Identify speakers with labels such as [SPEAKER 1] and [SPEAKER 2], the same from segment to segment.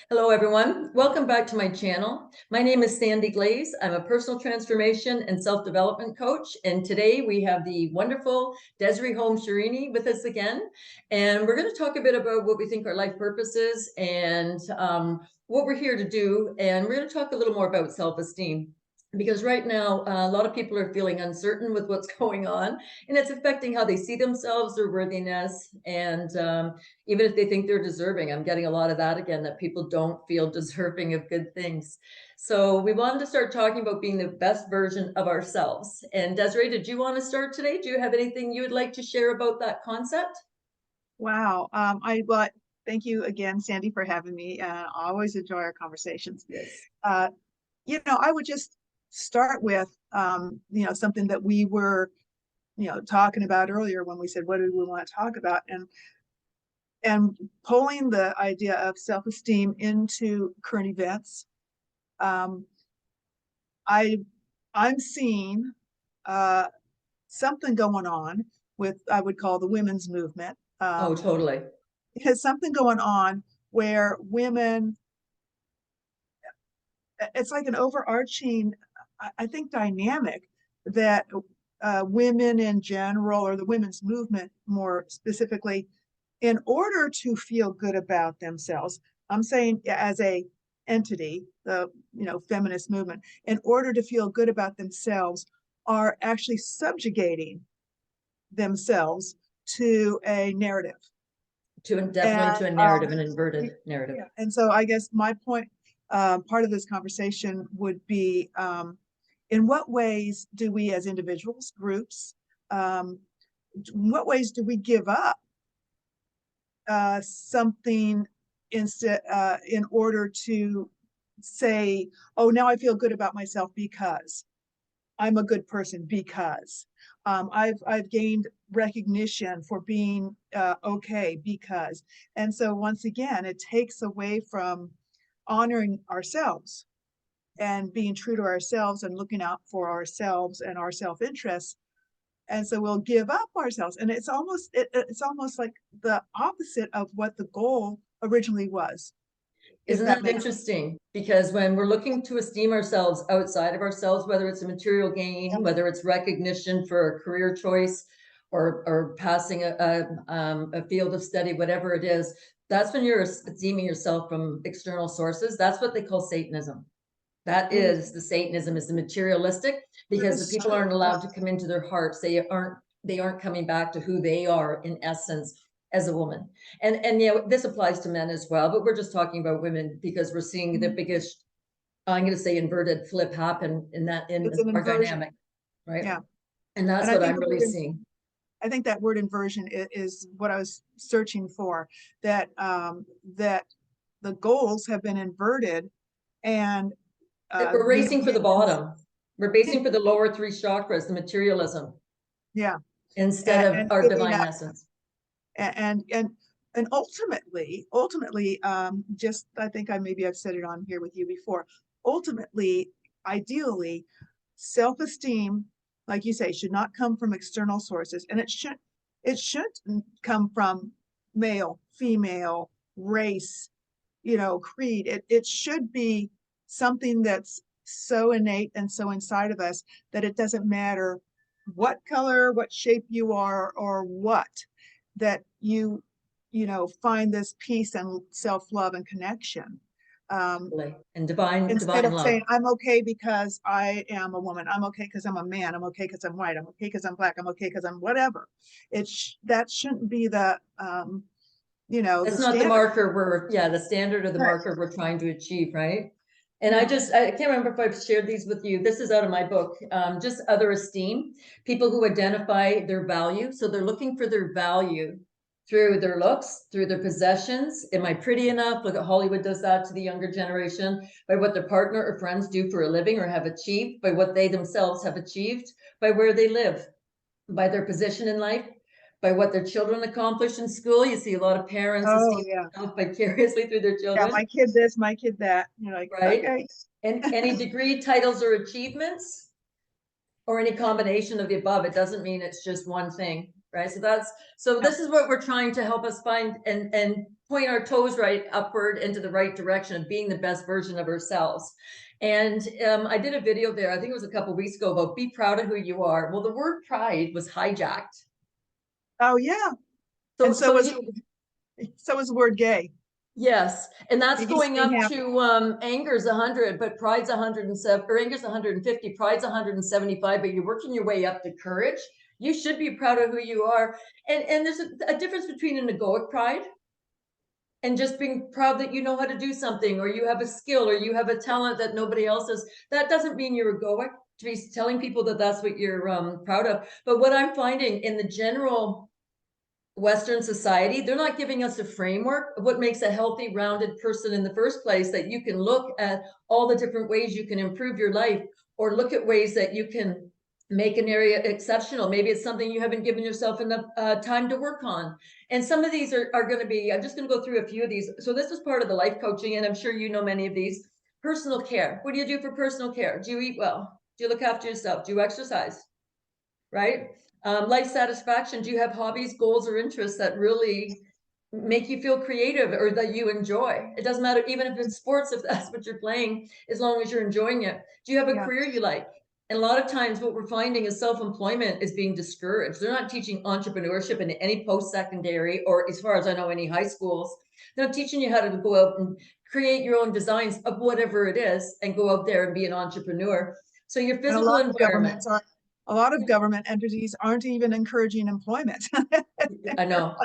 [SPEAKER 1] Hello, everyone. Welcome back to my channel. My name is Sandy Glaze. I'm a personal transformation and self-development coach. And today we have the wonderful Desiree Holmes Scherini with us again. And we're going to talk a bit about what we think our life purpose is and what we're here to do. And we're going to talk a little more about self-esteem. Because right now, a lot of people are feeling uncertain with what's going on, and it's affecting how they see themselves, their worthiness, and even if they think they're deserving. I'm getting a lot of that again, that people don't feel deserving of good things. So we wanted to start talking about being the best version of ourselves. And Desiree, did you want to start today? Do you have anything you would like to share about that concept?
[SPEAKER 2] Wow. Thank you again, Sandy, for having me. I always enjoy our conversations.
[SPEAKER 1] Yes.
[SPEAKER 2] I would just start with, something that we were, talking about earlier when we said, what do we want to talk about? And pulling the idea of self-esteem into current events. Um, I'm seeing something going on with, I would call the women's movement.
[SPEAKER 1] Oh, totally.
[SPEAKER 2] Has something going on where women, it's like an overarching, I think, dynamic that women in general, or the women's movement more specifically, in order to feel good about themselves, I'm saying as a entity, the feminist movement, in order to feel good about themselves, are actually subjugating themselves to a narrative.
[SPEAKER 1] Definitely
[SPEAKER 2] And
[SPEAKER 1] to a narrative, an inverted narrative.
[SPEAKER 2] yeah, and so I guess my point, part of this conversation would be, in what ways do we as individuals, groups, in what ways do we give up something in order to say, oh, now I feel good about myself because I'm a good person, because I've gained recognition for being okay because. And so once again, it takes away from honoring ourselves and being true to ourselves and looking out for ourselves and our self-interest. And so we'll give up ourselves, and it's almost like the opposite of what the goal originally was, if
[SPEAKER 1] Isn't
[SPEAKER 2] that
[SPEAKER 1] that
[SPEAKER 2] makes sense.
[SPEAKER 1] interesting? Because when we're looking to esteem ourselves outside of ourselves, whether it's a material gain, whether it's recognition for a career choice, or passing a field of study, whatever it is, that's when you're esteeming yourself from external sources. That's what they call Satanism. That
[SPEAKER 2] Ooh,
[SPEAKER 1] is the Satanism, is the materialistic, because the people aren't allowed to come into their hearts. They aren't coming back to who they are in essence as a woman. And this applies to men as well, but we're just talking about women because we're seeing the biggest, I'm going to say, inverted flip happen in
[SPEAKER 2] it's an
[SPEAKER 1] our
[SPEAKER 2] inversion.
[SPEAKER 1] dynamic, right?
[SPEAKER 2] Yeah.
[SPEAKER 1] And
[SPEAKER 2] And
[SPEAKER 1] that's
[SPEAKER 2] I
[SPEAKER 1] what
[SPEAKER 2] think
[SPEAKER 1] I'm really seeing.
[SPEAKER 2] I think that word inversion is what I was searching for, that that the goals have been inverted, and
[SPEAKER 1] We're
[SPEAKER 2] the
[SPEAKER 1] racing for the
[SPEAKER 2] intentions.
[SPEAKER 1] bottom. We're racing for the lower three chakras, the materialism,
[SPEAKER 2] Yeah.
[SPEAKER 1] instead of
[SPEAKER 2] And
[SPEAKER 1] our
[SPEAKER 2] giving
[SPEAKER 1] divine
[SPEAKER 2] up,
[SPEAKER 1] essence.
[SPEAKER 2] and and and ultimately, just, I think I've said it on here with you before. Ultimately, ideally, self-esteem, like you say, should not come from external sources, and it shouldn't come from male, female, race, creed. It should be something that's so innate and so inside of us that it doesn't matter what color, what shape you are, or what, that find this peace and self-love and connection. Um,
[SPEAKER 1] And divine
[SPEAKER 2] Instead
[SPEAKER 1] divine
[SPEAKER 2] of saying,
[SPEAKER 1] love.
[SPEAKER 2] I'm okay because I am a woman, I'm okay because I'm a man, I'm okay because I'm white, I'm okay because I'm black, I'm okay because I'm whatever. That shouldn't be the
[SPEAKER 1] That's not the
[SPEAKER 2] standard.
[SPEAKER 1] marker the standard or the
[SPEAKER 2] Right.
[SPEAKER 1] marker we're trying to achieve, right? And I
[SPEAKER 2] No.
[SPEAKER 1] just, I can't remember if I've shared these with you. This is out of my book, just other esteem, people who identify their value. So they're looking for their value through their looks, through their possessions. Am I pretty enough? Look at Hollywood does that to the younger generation, by what their partner or friends do for a living or have achieved, by what they themselves have achieved, by where they live, by their position in life, by what their children accomplish in school. You see a lot of parents
[SPEAKER 2] Oh
[SPEAKER 1] esteem
[SPEAKER 2] yeah.
[SPEAKER 1] themselves vicariously through their
[SPEAKER 2] Yeah,
[SPEAKER 1] children,
[SPEAKER 2] my kid this, my kid that. You're like,
[SPEAKER 1] right?
[SPEAKER 2] okay.
[SPEAKER 1] And any degree, titles, or achievements, or any combination of the above. It doesn't mean it's just one thing. right? So
[SPEAKER 2] Yep.
[SPEAKER 1] this is what we're trying to help us find and point our toes right upward into the right direction of being the best version of ourselves. And I did a video there, I think it was a couple of weeks ago, about be proud of who you are. Well, the word pride was hijacked.
[SPEAKER 2] Oh yeah.
[SPEAKER 1] So
[SPEAKER 2] And
[SPEAKER 1] so
[SPEAKER 2] so is the word gay.
[SPEAKER 1] yes, and that's
[SPEAKER 2] It used to
[SPEAKER 1] going
[SPEAKER 2] be
[SPEAKER 1] up
[SPEAKER 2] happy.
[SPEAKER 1] to anger's 100, but pride's 107, or anger's 150, pride's 175, but you're working your way up to courage. You should be proud of who you are. And there's a difference between an egoic pride and just being proud that you know how to do something, or you have a skill, or you have a talent that nobody else has. That doesn't mean you're egoic to be telling people that that's what you're proud of. But what I'm finding in the general Western society, they're not giving us a framework of what makes a healthy, rounded person in the first place, that you can look at all the different ways you can improve your life, or look at ways that you can make an area exceptional. Maybe it's something you haven't given yourself enough time to work on. And some of these are going to be, I'm just going to go through a few of these. So this is part of the life coaching, and I'm sure you know many of these. Personal care. What do you do for personal care? Do you eat well? Do you look after yourself? Do you exercise? Right? Life satisfaction. Do you have hobbies, goals, or interests that really make you feel creative or that you enjoy? It doesn't matter, even if it's sports, if that's what you're playing, as long as you're enjoying it. Do you have a
[SPEAKER 2] Yeah.
[SPEAKER 1] career you like? And a lot of times what we're finding is self-employment is being discouraged. They're not teaching entrepreneurship in any post-secondary, or as far as I know, any high schools. They're not teaching you how to go out and create your own designs of whatever it is and go out there and be an entrepreneur. So your
[SPEAKER 2] And
[SPEAKER 1] physical environment.
[SPEAKER 2] a lot of government entities aren't even encouraging employment.
[SPEAKER 1] I know.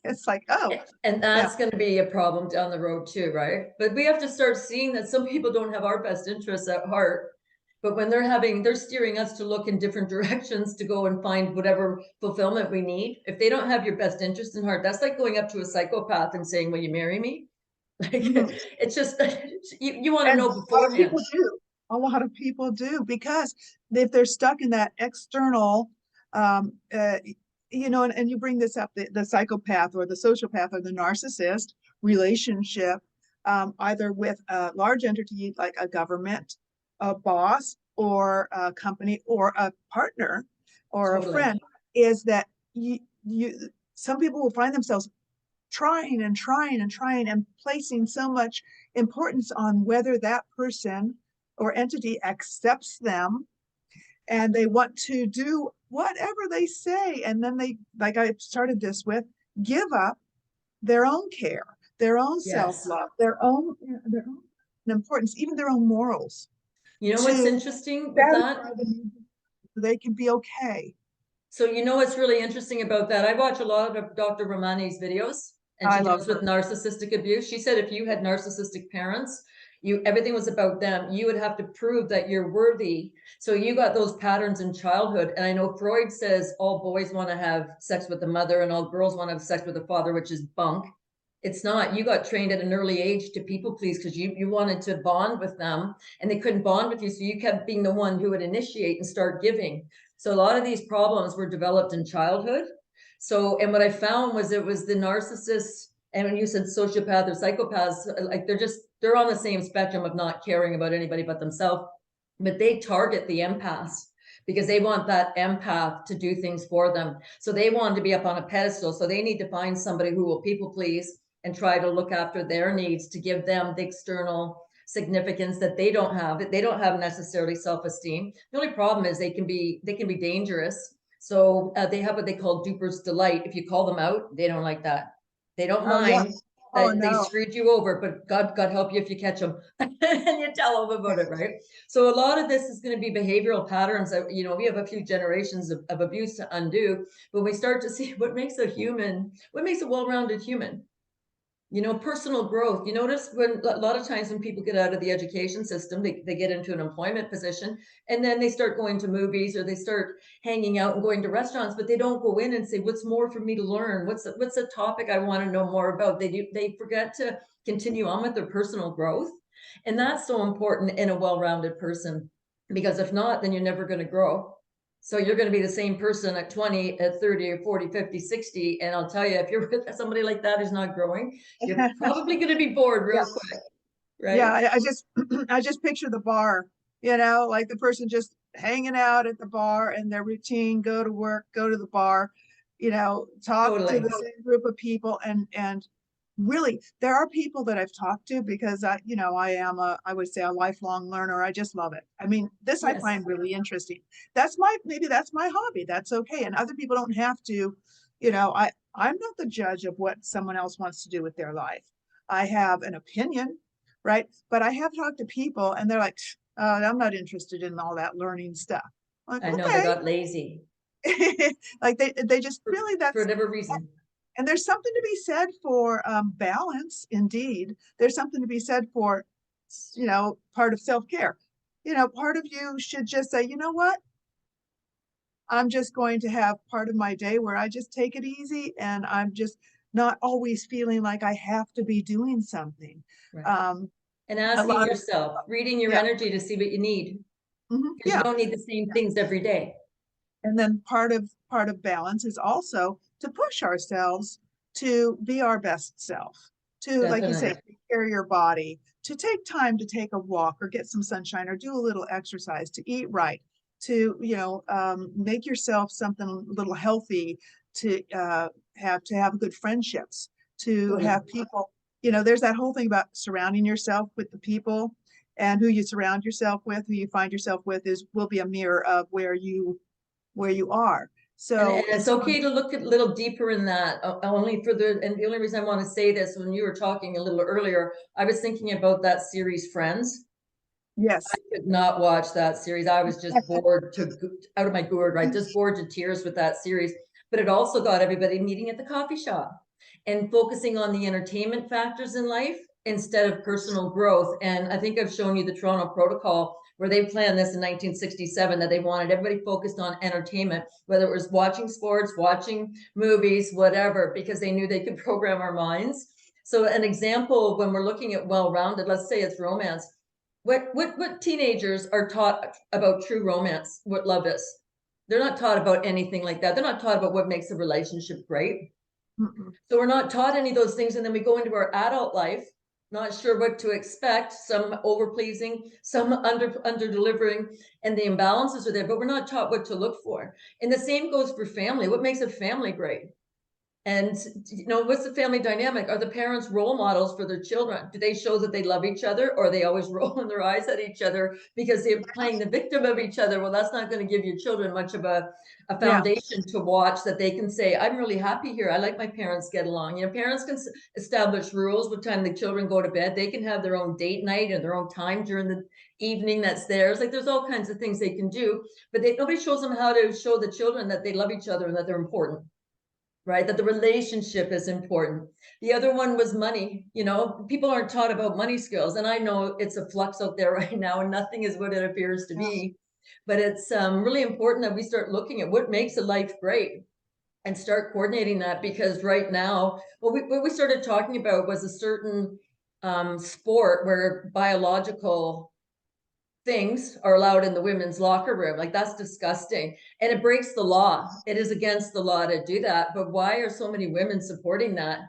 [SPEAKER 2] It's like, oh,
[SPEAKER 1] And
[SPEAKER 2] yeah.
[SPEAKER 1] that's going to be a problem down the road too, right? But we have to start seeing that some people don't have our best interests at heart. But when they're steering us to look in different directions to go and find whatever fulfillment we need. If they don't have your best interest in heart, that's like going up to a psychopath and saying, will you marry me? Like,
[SPEAKER 2] Mhm.
[SPEAKER 1] it's just, you want to
[SPEAKER 2] And a
[SPEAKER 1] know
[SPEAKER 2] lot of
[SPEAKER 1] beforehand.
[SPEAKER 2] people do. A lot of people do, because if they're stuck in that external, um, uh, and you bring this up, the psychopath or the sociopath or the narcissist relationship, either with a large entity like a government, a boss, or a company, or a partner, or a
[SPEAKER 1] Totally.
[SPEAKER 2] friend, is that some people will find themselves trying and trying and trying and placing so much importance on whether that person or entity accepts them, and they want to do whatever they say, and then they, like I started this with, give up their own care, their own
[SPEAKER 1] Yes.
[SPEAKER 2] self-love, their own importance, even their own morals,
[SPEAKER 1] You know what's
[SPEAKER 2] to
[SPEAKER 1] interesting with that?
[SPEAKER 2] satisfy them so they can be okay.
[SPEAKER 1] So you know what's really interesting about that? I watch a lot of Dr. Romani's videos, and
[SPEAKER 2] I
[SPEAKER 1] she
[SPEAKER 2] love
[SPEAKER 1] deals with
[SPEAKER 2] her.
[SPEAKER 1] narcissistic abuse. She said if you had narcissistic parents, everything was about them. You would have to prove that you're worthy. So you got those patterns in childhood. And I know Freud says all boys want to have sex with the mother and all girls want to have sex with the father, which is bunk. It's not. You got trained at an early age to people please because you wanted to bond with them and they couldn't bond with you. So you kept being the one who would initiate and start giving. So a lot of these problems were developed in childhood. So, and what I found was it was the narcissists, and when you said sociopath or psychopaths, like they're on the same spectrum of not caring about anybody but themselves, but they target the empaths because they want that empath to do things for them. So they want to be up on a pedestal. So they need to find somebody who will people please and try to look after their needs to give them the external significance that they don't have. They don't have necessarily self-esteem. The only problem is they can be dangerous. So they have what they call duper's delight. If you call them out, they don't like that. They don't
[SPEAKER 2] Oh yeah.
[SPEAKER 1] mind
[SPEAKER 2] Oh
[SPEAKER 1] that they
[SPEAKER 2] no.
[SPEAKER 1] screwed you over, but God help you if you catch them and you tell them about it, right? So a lot of this is going to be behavioral patterns that, we have a few generations of abuse to undo. But we start to see what makes a human, what makes a well-rounded human. Personal growth. You notice when a lot of times when people get out of the education system, they get into an employment position and then they start going to movies or they start hanging out and going to restaurants, but they don't go in and say, what's more for me to learn? What's a topic I want to know more about? They forget to continue on with their personal growth. And that's so important in a well-rounded person, because if not, then you're never going to grow. So you're going to be the same person at 20, at 30, or 40, 50, 60. And I'll tell you, if you're with somebody like that who's not growing, you're probably going to be bored
[SPEAKER 2] Yeah.
[SPEAKER 1] real quick,
[SPEAKER 2] Yeah,
[SPEAKER 1] right?
[SPEAKER 2] I just I just picture the bar, like the person just hanging out at the bar and their routine, go to work, go to the bar, talk to
[SPEAKER 1] Totally.
[SPEAKER 2] the same group of people, and really, there are people that I've talked to because I would say a lifelong learner. I just love it. I mean, this I
[SPEAKER 1] Yes.
[SPEAKER 2] find really interesting. Maybe that's my hobby. That's okay. And other people don't have to, I'm not the judge of what someone else wants to do with their life. I have an opinion, right? But I have talked to people and they're like, I'm not interested in all that learning stuff. I'm like,
[SPEAKER 1] I know they
[SPEAKER 2] okay.
[SPEAKER 1] got lazy
[SPEAKER 2] Like they just really
[SPEAKER 1] for
[SPEAKER 2] that's
[SPEAKER 1] whatever reason.
[SPEAKER 2] and there's something to be said for balance. Indeed, there's something to be said for part of self-care. Part of you should just say, you know what, I'm just going to have part of my day where I just take it easy, and I'm just not always feeling like I have to be doing something.
[SPEAKER 1] Right.
[SPEAKER 2] um
[SPEAKER 1] And
[SPEAKER 2] a
[SPEAKER 1] asking
[SPEAKER 2] lot of
[SPEAKER 1] yourself, reading your
[SPEAKER 2] Yeah.
[SPEAKER 1] energy to see what you need, because you
[SPEAKER 2] Yeah.
[SPEAKER 1] don't need the same things every day.
[SPEAKER 2] And then part of balance is also to push ourselves to be our best self, to, like you say,
[SPEAKER 1] Definitely.
[SPEAKER 2] take care of your body, to take time to take a walk or get some sunshine or do a little exercise, to eat right, to make yourself something a little healthy, to have good friendships, to
[SPEAKER 1] Totally.
[SPEAKER 2] have people. There's that whole thing about surrounding yourself with the people, and who you surround yourself with, who you find yourself with, will be a mirror of where you are.
[SPEAKER 1] And
[SPEAKER 2] So
[SPEAKER 1] it's
[SPEAKER 2] it's
[SPEAKER 1] okay to look a little deeper in that. Only for and the only reason I want to say this, when you were talking a little earlier, I was thinking about that series Friends. I
[SPEAKER 2] yes,
[SPEAKER 1] could not watch that series. I was just bored to out of my gourd, right? Just bored to tears with that series. But it also got everybody meeting at the coffee shop and focusing on the entertainment factors in life instead of personal growth. And I think I've shown you the Toronto Protocol, where they planned this in 1967, that they wanted everybody focused on entertainment, whether it was watching sports, watching movies, whatever, because they knew they could program our minds. So an example, when we're looking at well-rounded, let's say it's romance, what teenagers are taught about true romance, what love is? They're not taught about anything like that. They're not taught about what makes a relationship great.
[SPEAKER 2] mm-mm.
[SPEAKER 1] So we're not taught any of those things. And then we go into our adult life, not sure what to expect, some over pleasing, some under delivering, and the imbalances are there, but we're not taught what to look for. And the same goes for family. What makes a family great? And what's the family dynamic? Are the parents role models for their children? Do they show that they love each other, or are they always rolling their eyes at each other because they're playing the victim of each other? Well, that's not going to give your children much of a
[SPEAKER 2] Yeah,
[SPEAKER 1] foundation to watch, that they can say, I'm really happy here. I like my parents get along. Parents can establish rules what time the children go to bed. They can have their own date night and their own time during the evening that's theirs. Like, there's all kinds of things they can do, but nobody shows them how to show the children that they love each other and that they're important, right? That the relationship is important. The other one was money. People aren't taught about money skills. And I know it's a flux out there right now and nothing is what it appears to
[SPEAKER 2] yeah,
[SPEAKER 1] be. But it's really important that we start looking at what makes a life great and start coordinating that, because right now, what we started talking about was a certain sport where biological things are allowed in the women's locker room. Like, that's disgusting. And it breaks the law. It is against the law to do that. But why are so many women supporting that?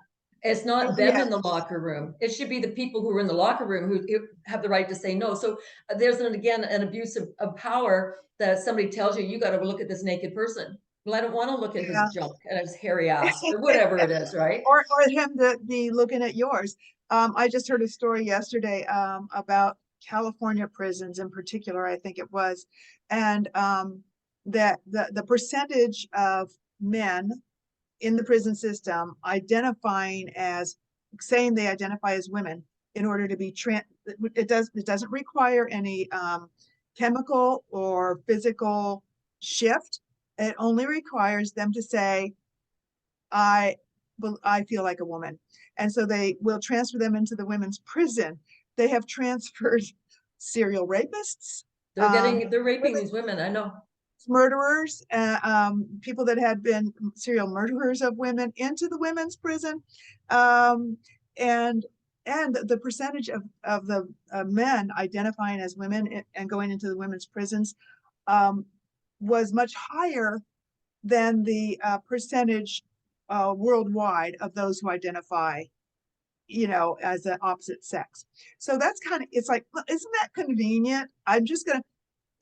[SPEAKER 1] It's not them
[SPEAKER 2] yeah,
[SPEAKER 1] in the locker room. It should be the people who are in the locker room who have the right to say no. So there's again an abuse of power, that somebody tells you, you got to look at this naked person. Well, I don't want to look at his
[SPEAKER 2] yeah.
[SPEAKER 1] junk and his hairy ass or whatever it is, right?
[SPEAKER 2] Or him to be looking at yours. I just heard a story yesterday about California prisons in particular, I think it was, and that the percentage of men in the prison system saying they identify as women in order to be it doesn't require any chemical or physical shift. It only requires them to say, I I feel like a woman. And so they will transfer them into the women's prison. They have transferred serial rapists,
[SPEAKER 1] They're raping
[SPEAKER 2] women
[SPEAKER 1] these women. I know.
[SPEAKER 2] murderers, people that had been serial murderers of women into the women's prison. Um, and the percentage of the men identifying as women and going into the women's prisons um, was much higher than the percentage worldwide of those who identify, as the opposite sex. So that's it's like, isn't that convenient? I'm just gonna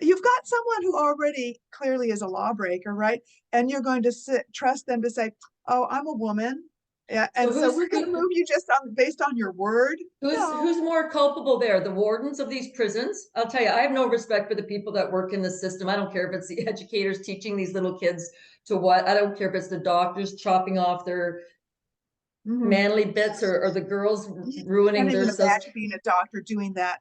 [SPEAKER 2] you've got someone who already clearly is a lawbreaker, right? And you're going to trust them to say, "Oh, I'm a woman, yeah,
[SPEAKER 1] So
[SPEAKER 2] and so we're going to move you just on based on your word."
[SPEAKER 1] who's
[SPEAKER 2] No.
[SPEAKER 1] more culpable there? The wardens of these prisons? I'll tell you, I have no respect for the people that work in the system. I don't care if it's the educators teaching these little kids to what. I don't care if it's the doctors chopping off their
[SPEAKER 2] Mhm.
[SPEAKER 1] manly bits, or the girls
[SPEAKER 2] You
[SPEAKER 1] ruining
[SPEAKER 2] can't
[SPEAKER 1] their
[SPEAKER 2] even
[SPEAKER 1] self.
[SPEAKER 2] imagine being a doctor doing that.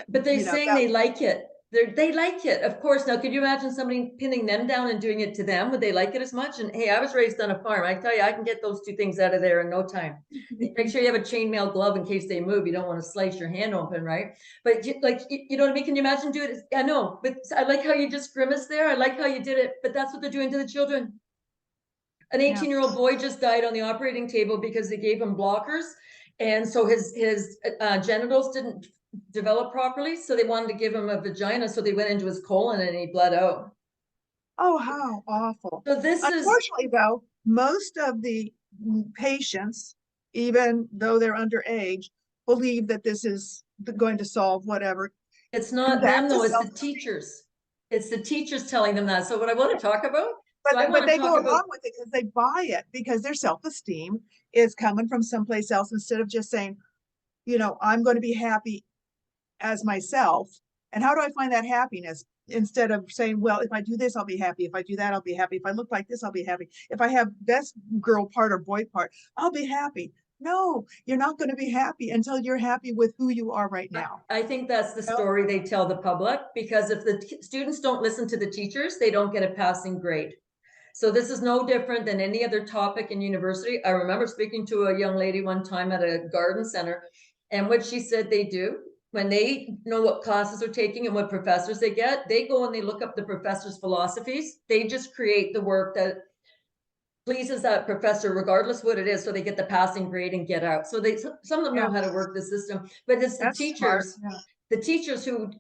[SPEAKER 1] But they're saying
[SPEAKER 2] That
[SPEAKER 1] they
[SPEAKER 2] would,
[SPEAKER 1] like it. They like it, of course. Now, could you imagine somebody pinning them down and doing it to them? Would they like it as much? And hey, I was raised on a farm. I tell you, I can get those two things out of there in no time. Make sure you have a chainmail glove in case they move. You don't want to slice your hand open, right? But like, you know what I mean? Can you imagine doing it? I know, but I like how you just grimaced there. I like how you did it, but that's what they're doing to the children. An
[SPEAKER 2] yeah.
[SPEAKER 1] 18-year-old boy just died on the operating table because they gave him blockers. And so his genitals didn't develop properly. So they wanted to give him a vagina. So they went into his colon and he bled out.
[SPEAKER 2] Oh, how awful.
[SPEAKER 1] So this is,
[SPEAKER 2] Unfortunately, though, most of the patients, even though they're underage, believe that this is going to solve whatever.
[SPEAKER 1] it's
[SPEAKER 2] And
[SPEAKER 1] not them
[SPEAKER 2] that's a
[SPEAKER 1] though, it's the
[SPEAKER 2] self-esteem.
[SPEAKER 1] teachers. It's the teachers telling them that. So what I want to talk about,
[SPEAKER 2] But
[SPEAKER 1] so I
[SPEAKER 2] but
[SPEAKER 1] want to
[SPEAKER 2] they go
[SPEAKER 1] talk about,
[SPEAKER 2] along with it because they buy it because their self-esteem is coming from someplace else instead of just saying, I'm going to be happy as myself. And how do I find that happiness? Instead of saying, well, if I do this, I'll be happy. If I do that, I'll be happy. If I look like this, I'll be happy. If I have best girl part or boy part, I'll be happy. No, you're not going to be happy until you're happy with who you are right now.
[SPEAKER 1] I think that's the
[SPEAKER 2] You know?
[SPEAKER 1] story they tell the public, because if the students don't listen to the teachers, they don't get a passing grade. So this is no different than any other topic in university. I remember speaking to a young lady one time at a garden center, and what she said they do when they know what classes are taking and what professors they get, they go and they look up the professors' philosophies. They just create the work that pleases that professor, regardless what it is, so they get the passing grade and get out. So some of them
[SPEAKER 2] Yeah,
[SPEAKER 1] know how to work the system, but it's
[SPEAKER 2] that's smart. Yeah.
[SPEAKER 1] the teachers who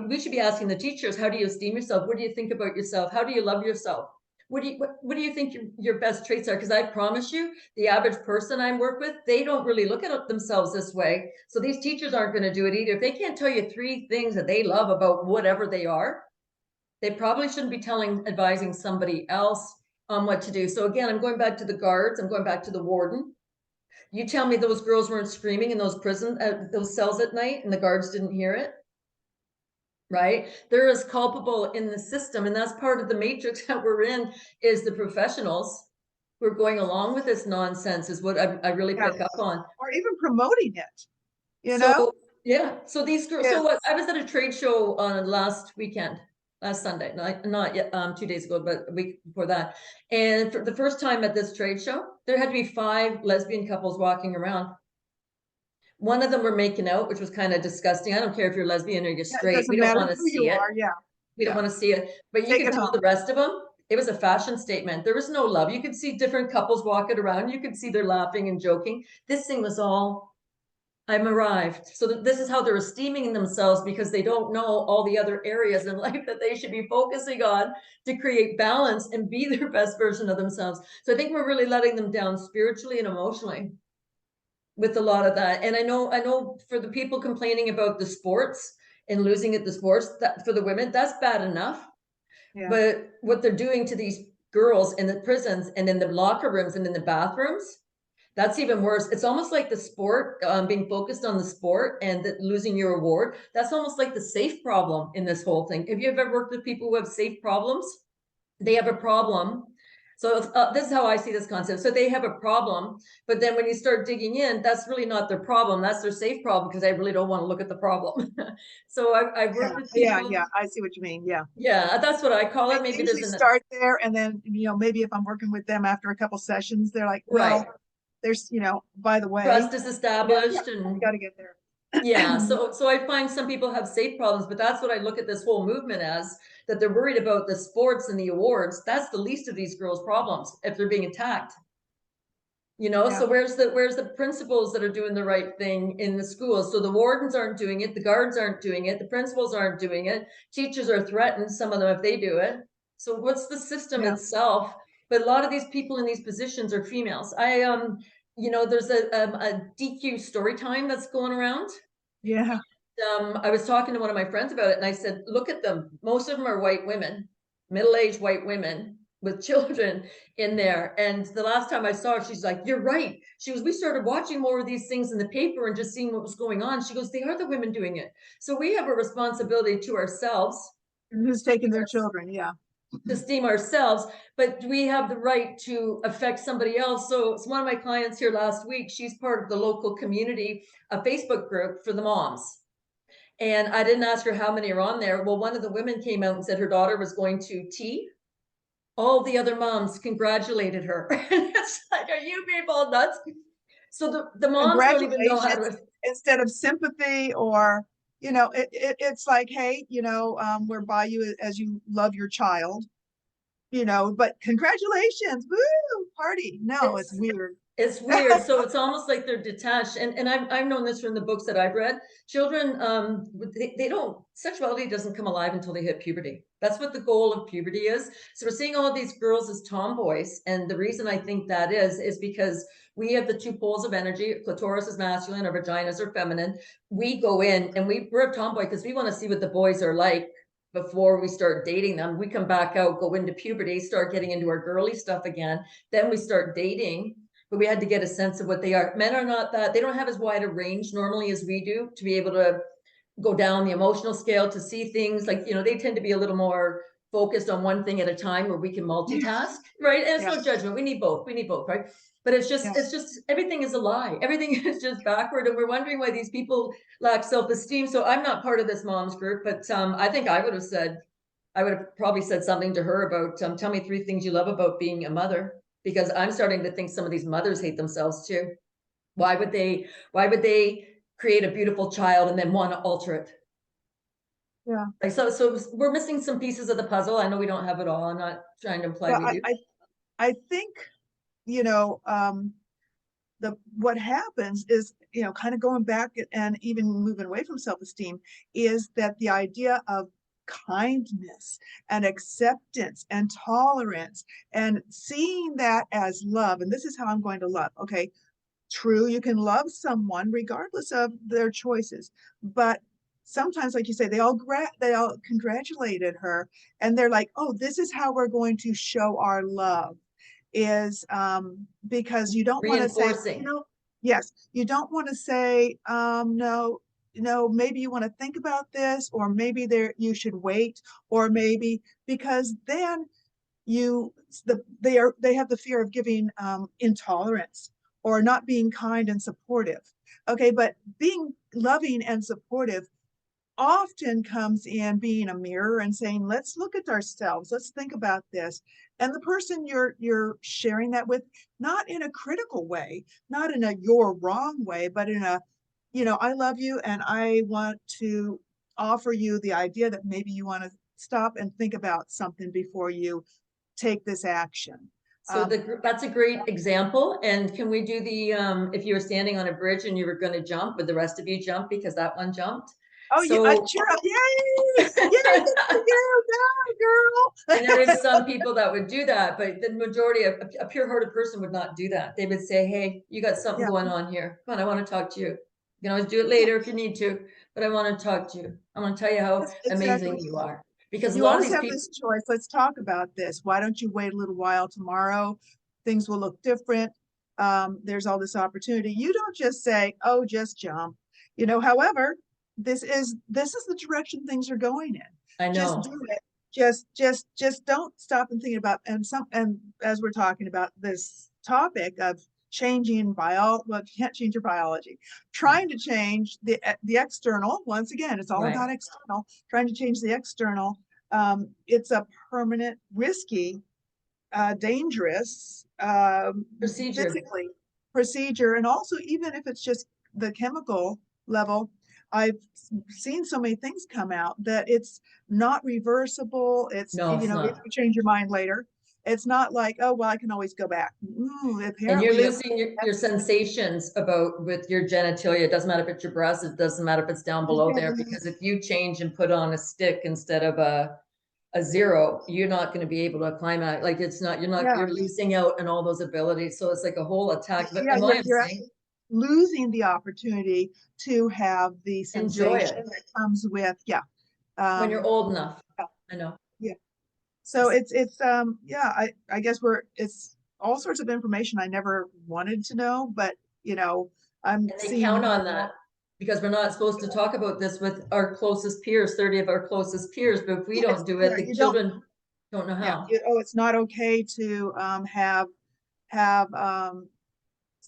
[SPEAKER 1] we should be asking the teachers, how do you esteem yourself? What do you think about yourself? How do you love yourself? What do you think your best traits are? Because I promise you, the average person I work with, they don't really look at themselves this way. So these teachers aren't going to do it either. If they can't tell you 3 things that they love about whatever they are, they probably shouldn't be advising somebody else on what to do. So again, I'm going back to the guards. I'm going back to the warden. You tell me those girls weren't screaming in those cells at night and the guards didn't hear it, right? They're as culpable in the system. And that's part of the matrix that we're in, is the professionals who are going along with this nonsense is what I really
[SPEAKER 2] Yeah.
[SPEAKER 1] pick up on.
[SPEAKER 2] Or even promoting it, you
[SPEAKER 1] So
[SPEAKER 2] know,
[SPEAKER 1] yeah, so these girls, so what,
[SPEAKER 2] is,
[SPEAKER 1] I was at a trade show on last weekend, last Sunday, not yet, 2 days ago, but a week before that. And for the first time at this trade show, there had to be 5 lesbian couples walking around. One of them were making out, which was kind of disgusting. I don't care if you're lesbian or you're
[SPEAKER 2] yeah, it
[SPEAKER 1] straight. We
[SPEAKER 2] doesn't
[SPEAKER 1] don't
[SPEAKER 2] matter
[SPEAKER 1] want to
[SPEAKER 2] who you
[SPEAKER 1] see it.
[SPEAKER 2] are. Yeah.
[SPEAKER 1] We don't
[SPEAKER 2] Yeah.
[SPEAKER 1] want to see it. But you
[SPEAKER 2] Take
[SPEAKER 1] could
[SPEAKER 2] it
[SPEAKER 1] tell
[SPEAKER 2] home.
[SPEAKER 1] the rest of them, it was a fashion statement. There was no love. You could see different couples walking around. You could see they're laughing and joking. This thing was all, I'm arrived. So this is how they're esteeming themselves, because they don't know all the other areas in life that they should be focusing on to create balance and be their best version of themselves. So I think we're really letting them down spiritually and emotionally with a lot of that. And I know for the people complaining about the sports and losing at the sports, that for the women, that's bad enough.
[SPEAKER 2] Yeah.
[SPEAKER 1] But what they're doing to these girls in the prisons and in the locker rooms and in the bathrooms, that's even worse. It's almost like the sport, being focused on the sport and losing your award. That's almost like the safe problem in this whole thing. Have you ever worked with people who have safe problems? They have a problem. So this is how I see this concept. So they have a problem, but then when you start digging in, that's really not their problem. That's their safe problem, because I really don't want to look at the problem. So I've
[SPEAKER 2] Yeah.
[SPEAKER 1] worked with
[SPEAKER 2] Yeah.
[SPEAKER 1] people.
[SPEAKER 2] Yeah. I see what you mean. Yeah.
[SPEAKER 1] Yeah, that's what I call
[SPEAKER 2] They
[SPEAKER 1] it. Maybe there's
[SPEAKER 2] usually
[SPEAKER 1] an
[SPEAKER 2] start there, and then, maybe if I'm working with them after a couple sessions, they're like,
[SPEAKER 1] right.
[SPEAKER 2] well, there's, by the way,
[SPEAKER 1] Trust is
[SPEAKER 2] yeah,
[SPEAKER 1] established,
[SPEAKER 2] we
[SPEAKER 1] and
[SPEAKER 2] got to get there.
[SPEAKER 1] yeah, so I find some people have safe problems, but that's what I look at this whole movement as, that they're worried about the sports and the awards. That's the least of these girls' problems if they're being attacked.
[SPEAKER 2] Yeah.
[SPEAKER 1] So where's the principals that are doing the right thing in the schools? So the wardens aren't doing it, the guards aren't doing it, the principals aren't doing it, teachers are threatened, some of them, if they do it. So what's the system
[SPEAKER 2] Yeah.
[SPEAKER 1] itself? But a lot of these people in these positions are females. There's a DQ story time that's going around.
[SPEAKER 2] Yeah.
[SPEAKER 1] I was talking to one of my friends about it, and I said, look at them. Most of them are white women, middle-aged white women with children in there. And the last time I saw her, she's like, you're right. She goes, we started watching more of these things in the paper and just seeing what was going on. She goes, they are the women doing it. So we have a responsibility to ourselves,
[SPEAKER 2] And who's taking their children? Yeah.
[SPEAKER 1] to esteem ourselves, but we have the right to affect somebody else. So it's one of my clients here last week. She's part of the local community, a Facebook group for the moms. And I didn't ask her how many are on there. Well, one of the women came out and said her daughter was going to tea. All the other moms congratulated her. It's like, are you people nuts? So the moms don't even know how
[SPEAKER 2] Congratulations
[SPEAKER 1] to.
[SPEAKER 2] instead of sympathy, or, it's like, hey, we're by you as you love your child, but congratulations, woo, party. No, it's
[SPEAKER 1] It's
[SPEAKER 2] weird.
[SPEAKER 1] It's weird. So it's almost like they're detached. And I've known this from the books that I've read. Children, they don't, sexuality doesn't come alive until they hit puberty. That's what the goal of puberty is. So we're seeing all of these girls as tomboys. And the reason I think that is because we have the two poles of energy. Clitoris is masculine, our vaginas are feminine. We go in and we're a tomboy because we want to see what the boys are like before we start dating them. We come back out, go into puberty, start getting into our girly stuff again. Then we start dating, but we had to get a sense of what they are. Men are not that, they don't have as wide a range normally as we do to be able to go down the emotional scale to see things like, they tend to be a little more focused on one thing at a time where we can multitask, right? And it's
[SPEAKER 2] Yeah,
[SPEAKER 1] no judgment. We need both, right? But
[SPEAKER 2] yeah.
[SPEAKER 1] it's just, everything is a lie. Everything is just backward. And we're wondering why these people lack self-esteem. So I'm not part of this mom's group, but I think I would have probably said something to her about, tell me three things you love about being a mother, because I'm starting to think some of these mothers hate themselves too. Why would they create a beautiful child and then want to alter it?
[SPEAKER 2] Yeah.
[SPEAKER 1] Like, so we're missing some pieces of the puzzle. I know we don't have it all. I'm not trying to imply
[SPEAKER 2] Well,
[SPEAKER 1] we do.
[SPEAKER 2] I think, you know, what happens is, kind of going back and even moving away from self-esteem, is that the idea of kindness and acceptance and tolerance and seeing that as love, and this is how I'm going to love. Okay, true, you can love someone regardless of their choices, but sometimes, like you say, they all congratulated her, and they're like, oh, this is how we're going to show our love, is because you don't want to say,
[SPEAKER 1] Reinforcing.
[SPEAKER 2] yes, you don't want to say, no, maybe you want to think about this, or maybe you should wait, or maybe, because then they have the fear of giving intolerance or not being kind and supportive. Okay, but being loving and supportive often comes in being a mirror and saying, let's look at ourselves, let's think about this. And the person you're sharing that with, not in a critical way, not in a you're wrong way, but in a, I love you and I want to offer you the idea that maybe you want to stop and think about something before you take this action.
[SPEAKER 1] So that's a great example. And can we do the, if you were standing on a bridge and you were going to jump, would the rest of you jump because that one jumped?
[SPEAKER 2] Oh, yeah, I
[SPEAKER 1] So
[SPEAKER 2] cheer up. Yay! Yay, good for you. Go,
[SPEAKER 1] and there
[SPEAKER 2] girl.
[SPEAKER 1] is some people that would do that, but the majority of a pure-hearted person would not do that. They would say, hey, you got something
[SPEAKER 2] Yeah,
[SPEAKER 1] going on here. Come on, I want to talk to you. You can always do it
[SPEAKER 2] yeah,
[SPEAKER 1] later if you need to, but I want to talk to you. I want to tell you how
[SPEAKER 2] yes,
[SPEAKER 1] amazing
[SPEAKER 2] exactly.
[SPEAKER 1] you are. Because a
[SPEAKER 2] You
[SPEAKER 1] lot of
[SPEAKER 2] always
[SPEAKER 1] these
[SPEAKER 2] have
[SPEAKER 1] people,
[SPEAKER 2] this choice. Let's talk about this. Why don't you wait a little while tomorrow? Things will look different. There's all this opportunity. You don't just say, oh, just jump. However, this is the direction things are going in.
[SPEAKER 1] I
[SPEAKER 2] Just
[SPEAKER 1] know,
[SPEAKER 2] do it. Just don't stop and think about, and as we're talking about this topic of changing well, you can't change your biology. Trying to change the external, once again, it's all
[SPEAKER 1] right.
[SPEAKER 2] about external, trying to change the external. It's a permanent, risky, dangerous,
[SPEAKER 1] Procedure.
[SPEAKER 2] physically procedure. And also, even if it's just the chemical level, I've seen so many things come out that it's not reversible. It's,
[SPEAKER 1] No, it's
[SPEAKER 2] if
[SPEAKER 1] not.
[SPEAKER 2] you change your mind later, it's not like, oh, well, I can always go back.
[SPEAKER 1] And you're
[SPEAKER 2] Apparently,
[SPEAKER 1] losing your sensations about with your genitalia. It doesn't matter if it's your breast, it doesn't matter if it's down below there, because if you change and put on a stick instead of a zero, you're not going to be able to climb out. Like it's not,
[SPEAKER 2] yeah,
[SPEAKER 1] you're losing out on all those abilities. So it's like a whole attack. But
[SPEAKER 2] yeah,
[SPEAKER 1] am I insane?
[SPEAKER 2] losing the opportunity to have the
[SPEAKER 1] Enjoy
[SPEAKER 2] sensation
[SPEAKER 1] it
[SPEAKER 2] that comes with,
[SPEAKER 1] when you're
[SPEAKER 2] um,
[SPEAKER 1] old enough.
[SPEAKER 2] yeah,
[SPEAKER 1] I know.
[SPEAKER 2] yeah. So yeah, I guess it's all sorts of information I never wanted to know, but I'm
[SPEAKER 1] And they
[SPEAKER 2] seeing
[SPEAKER 1] count
[SPEAKER 2] more
[SPEAKER 1] on
[SPEAKER 2] and more.
[SPEAKER 1] that because we're not supposed to talk about this with our closest peers, 30 of our closest peers. But if we
[SPEAKER 2] Yes,
[SPEAKER 1] don't do it,
[SPEAKER 2] yeah,
[SPEAKER 1] the
[SPEAKER 2] you don't,
[SPEAKER 1] children don't know
[SPEAKER 2] yeah,
[SPEAKER 1] how.
[SPEAKER 2] it's not okay to have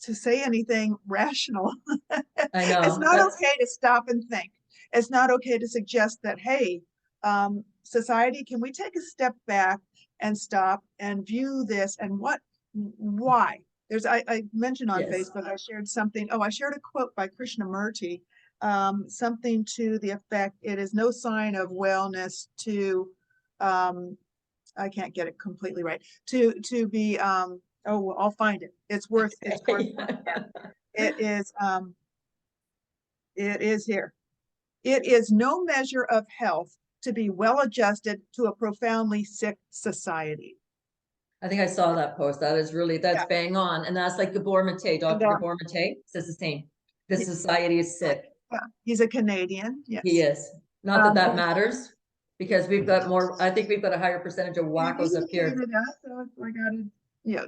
[SPEAKER 2] to say anything rational.
[SPEAKER 1] I
[SPEAKER 2] It's
[SPEAKER 1] know.
[SPEAKER 2] not
[SPEAKER 1] That's
[SPEAKER 2] okay to stop and think. It's not okay to suggest that, hey, society, can we take a step back and stop and view this and why? I mentioned on
[SPEAKER 1] yes.
[SPEAKER 2] Facebook, I shared something. Oh, I shared a quote by Krishnamurti, something to the effect, it is no sign of wellness to, I can't get it completely right, to be, oh, well, I'll find it. It's worth looking at. It is, it is here. It is no measure of health to be well adjusted to a profoundly sick society.
[SPEAKER 1] I think I saw that post. That's
[SPEAKER 2] Yeah.
[SPEAKER 1] bang on. And that's like Gabor Mate,
[SPEAKER 2] And
[SPEAKER 1] Dr. Gabor Mate says the same. The society is sick.
[SPEAKER 2] yeah, he's a Canadian.
[SPEAKER 1] He
[SPEAKER 2] Yes.
[SPEAKER 1] is. Not that that
[SPEAKER 2] And
[SPEAKER 1] matters because we've got more, I think we've got a higher percentage of wackos
[SPEAKER 2] he's
[SPEAKER 1] up
[SPEAKER 2] in
[SPEAKER 1] here.
[SPEAKER 2] Canada, so I gotta, yeah,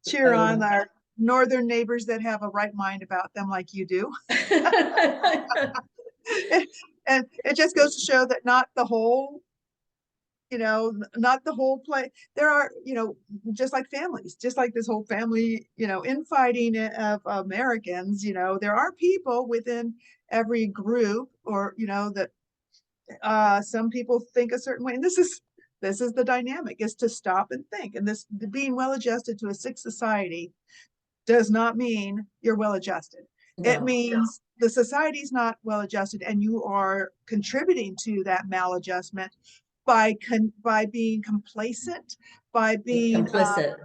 [SPEAKER 2] cheer on our northern neighbors that have a right mind about them like you do. And it just goes to show that not the whole, not the whole play. There are, just like families, just like this whole family, infighting of Americans, there are people within every group, or, that some people think a certain way. And this is the dynamic, is to stop and think. And this being well adjusted to a sick society does not mean you're well adjusted. It
[SPEAKER 1] No.
[SPEAKER 2] means the society's not well adjusted, and you are contributing to that maladjustment by being complacent, by being
[SPEAKER 1] Complicit.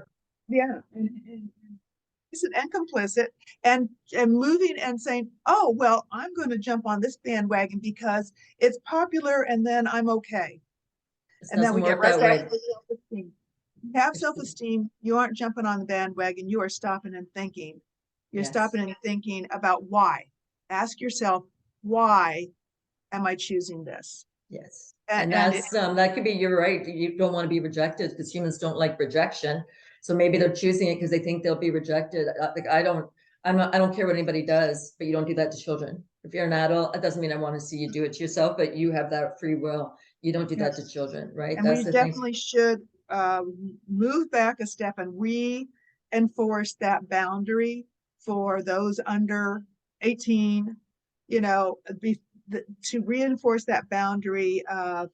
[SPEAKER 2] yeah, and complicit, and moving and saying, oh well, I'm going to jump on this bandwagon because it's popular, and then I'm okay.
[SPEAKER 1] It
[SPEAKER 2] And then
[SPEAKER 1] doesn't
[SPEAKER 2] we get
[SPEAKER 1] work
[SPEAKER 2] right
[SPEAKER 1] that
[SPEAKER 2] back
[SPEAKER 1] way.
[SPEAKER 2] to the self-esteem. Have self-esteem. You aren't jumping on the bandwagon. You are stopping and thinking. You're
[SPEAKER 1] Yes.
[SPEAKER 2] stopping and thinking about why. Ask yourself, why am I choosing this?
[SPEAKER 1] Yes.
[SPEAKER 2] And,
[SPEAKER 1] And
[SPEAKER 2] and it,
[SPEAKER 1] that could be, you're right. You don't want to be rejected because humans don't like rejection. So maybe they're choosing it because they think they'll be rejected. Like I don't care what anybody does, but you don't do that to children. If you're an adult, it doesn't mean I want to see you do it to yourself, but you have that free will. You don't do that to
[SPEAKER 2] yes,
[SPEAKER 1] children, right?
[SPEAKER 2] and
[SPEAKER 1] That's
[SPEAKER 2] we
[SPEAKER 1] the thing.
[SPEAKER 2] definitely should move back a step and reinforce that boundary for those under 18, be, to reinforce that boundary of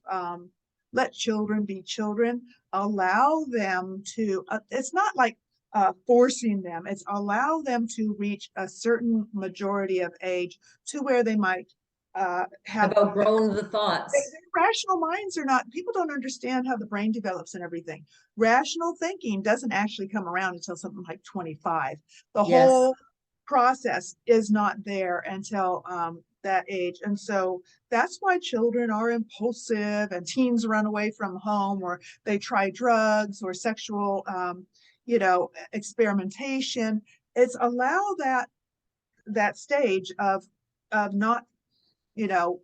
[SPEAKER 2] let children be children, allow them to, it's not like forcing them, it's allow them to reach a certain majority of age to where they might have
[SPEAKER 1] I've outgrown the thoughts.
[SPEAKER 2] rational minds. Are not, people don't understand how the brain develops and everything. Rational thinking doesn't actually come around until something like 25. The
[SPEAKER 1] Yes.
[SPEAKER 2] whole process is not there until that age. And so that's why children are impulsive and teens run away from home, or they try drugs or sexual experimentation. It's allow that stage of not you know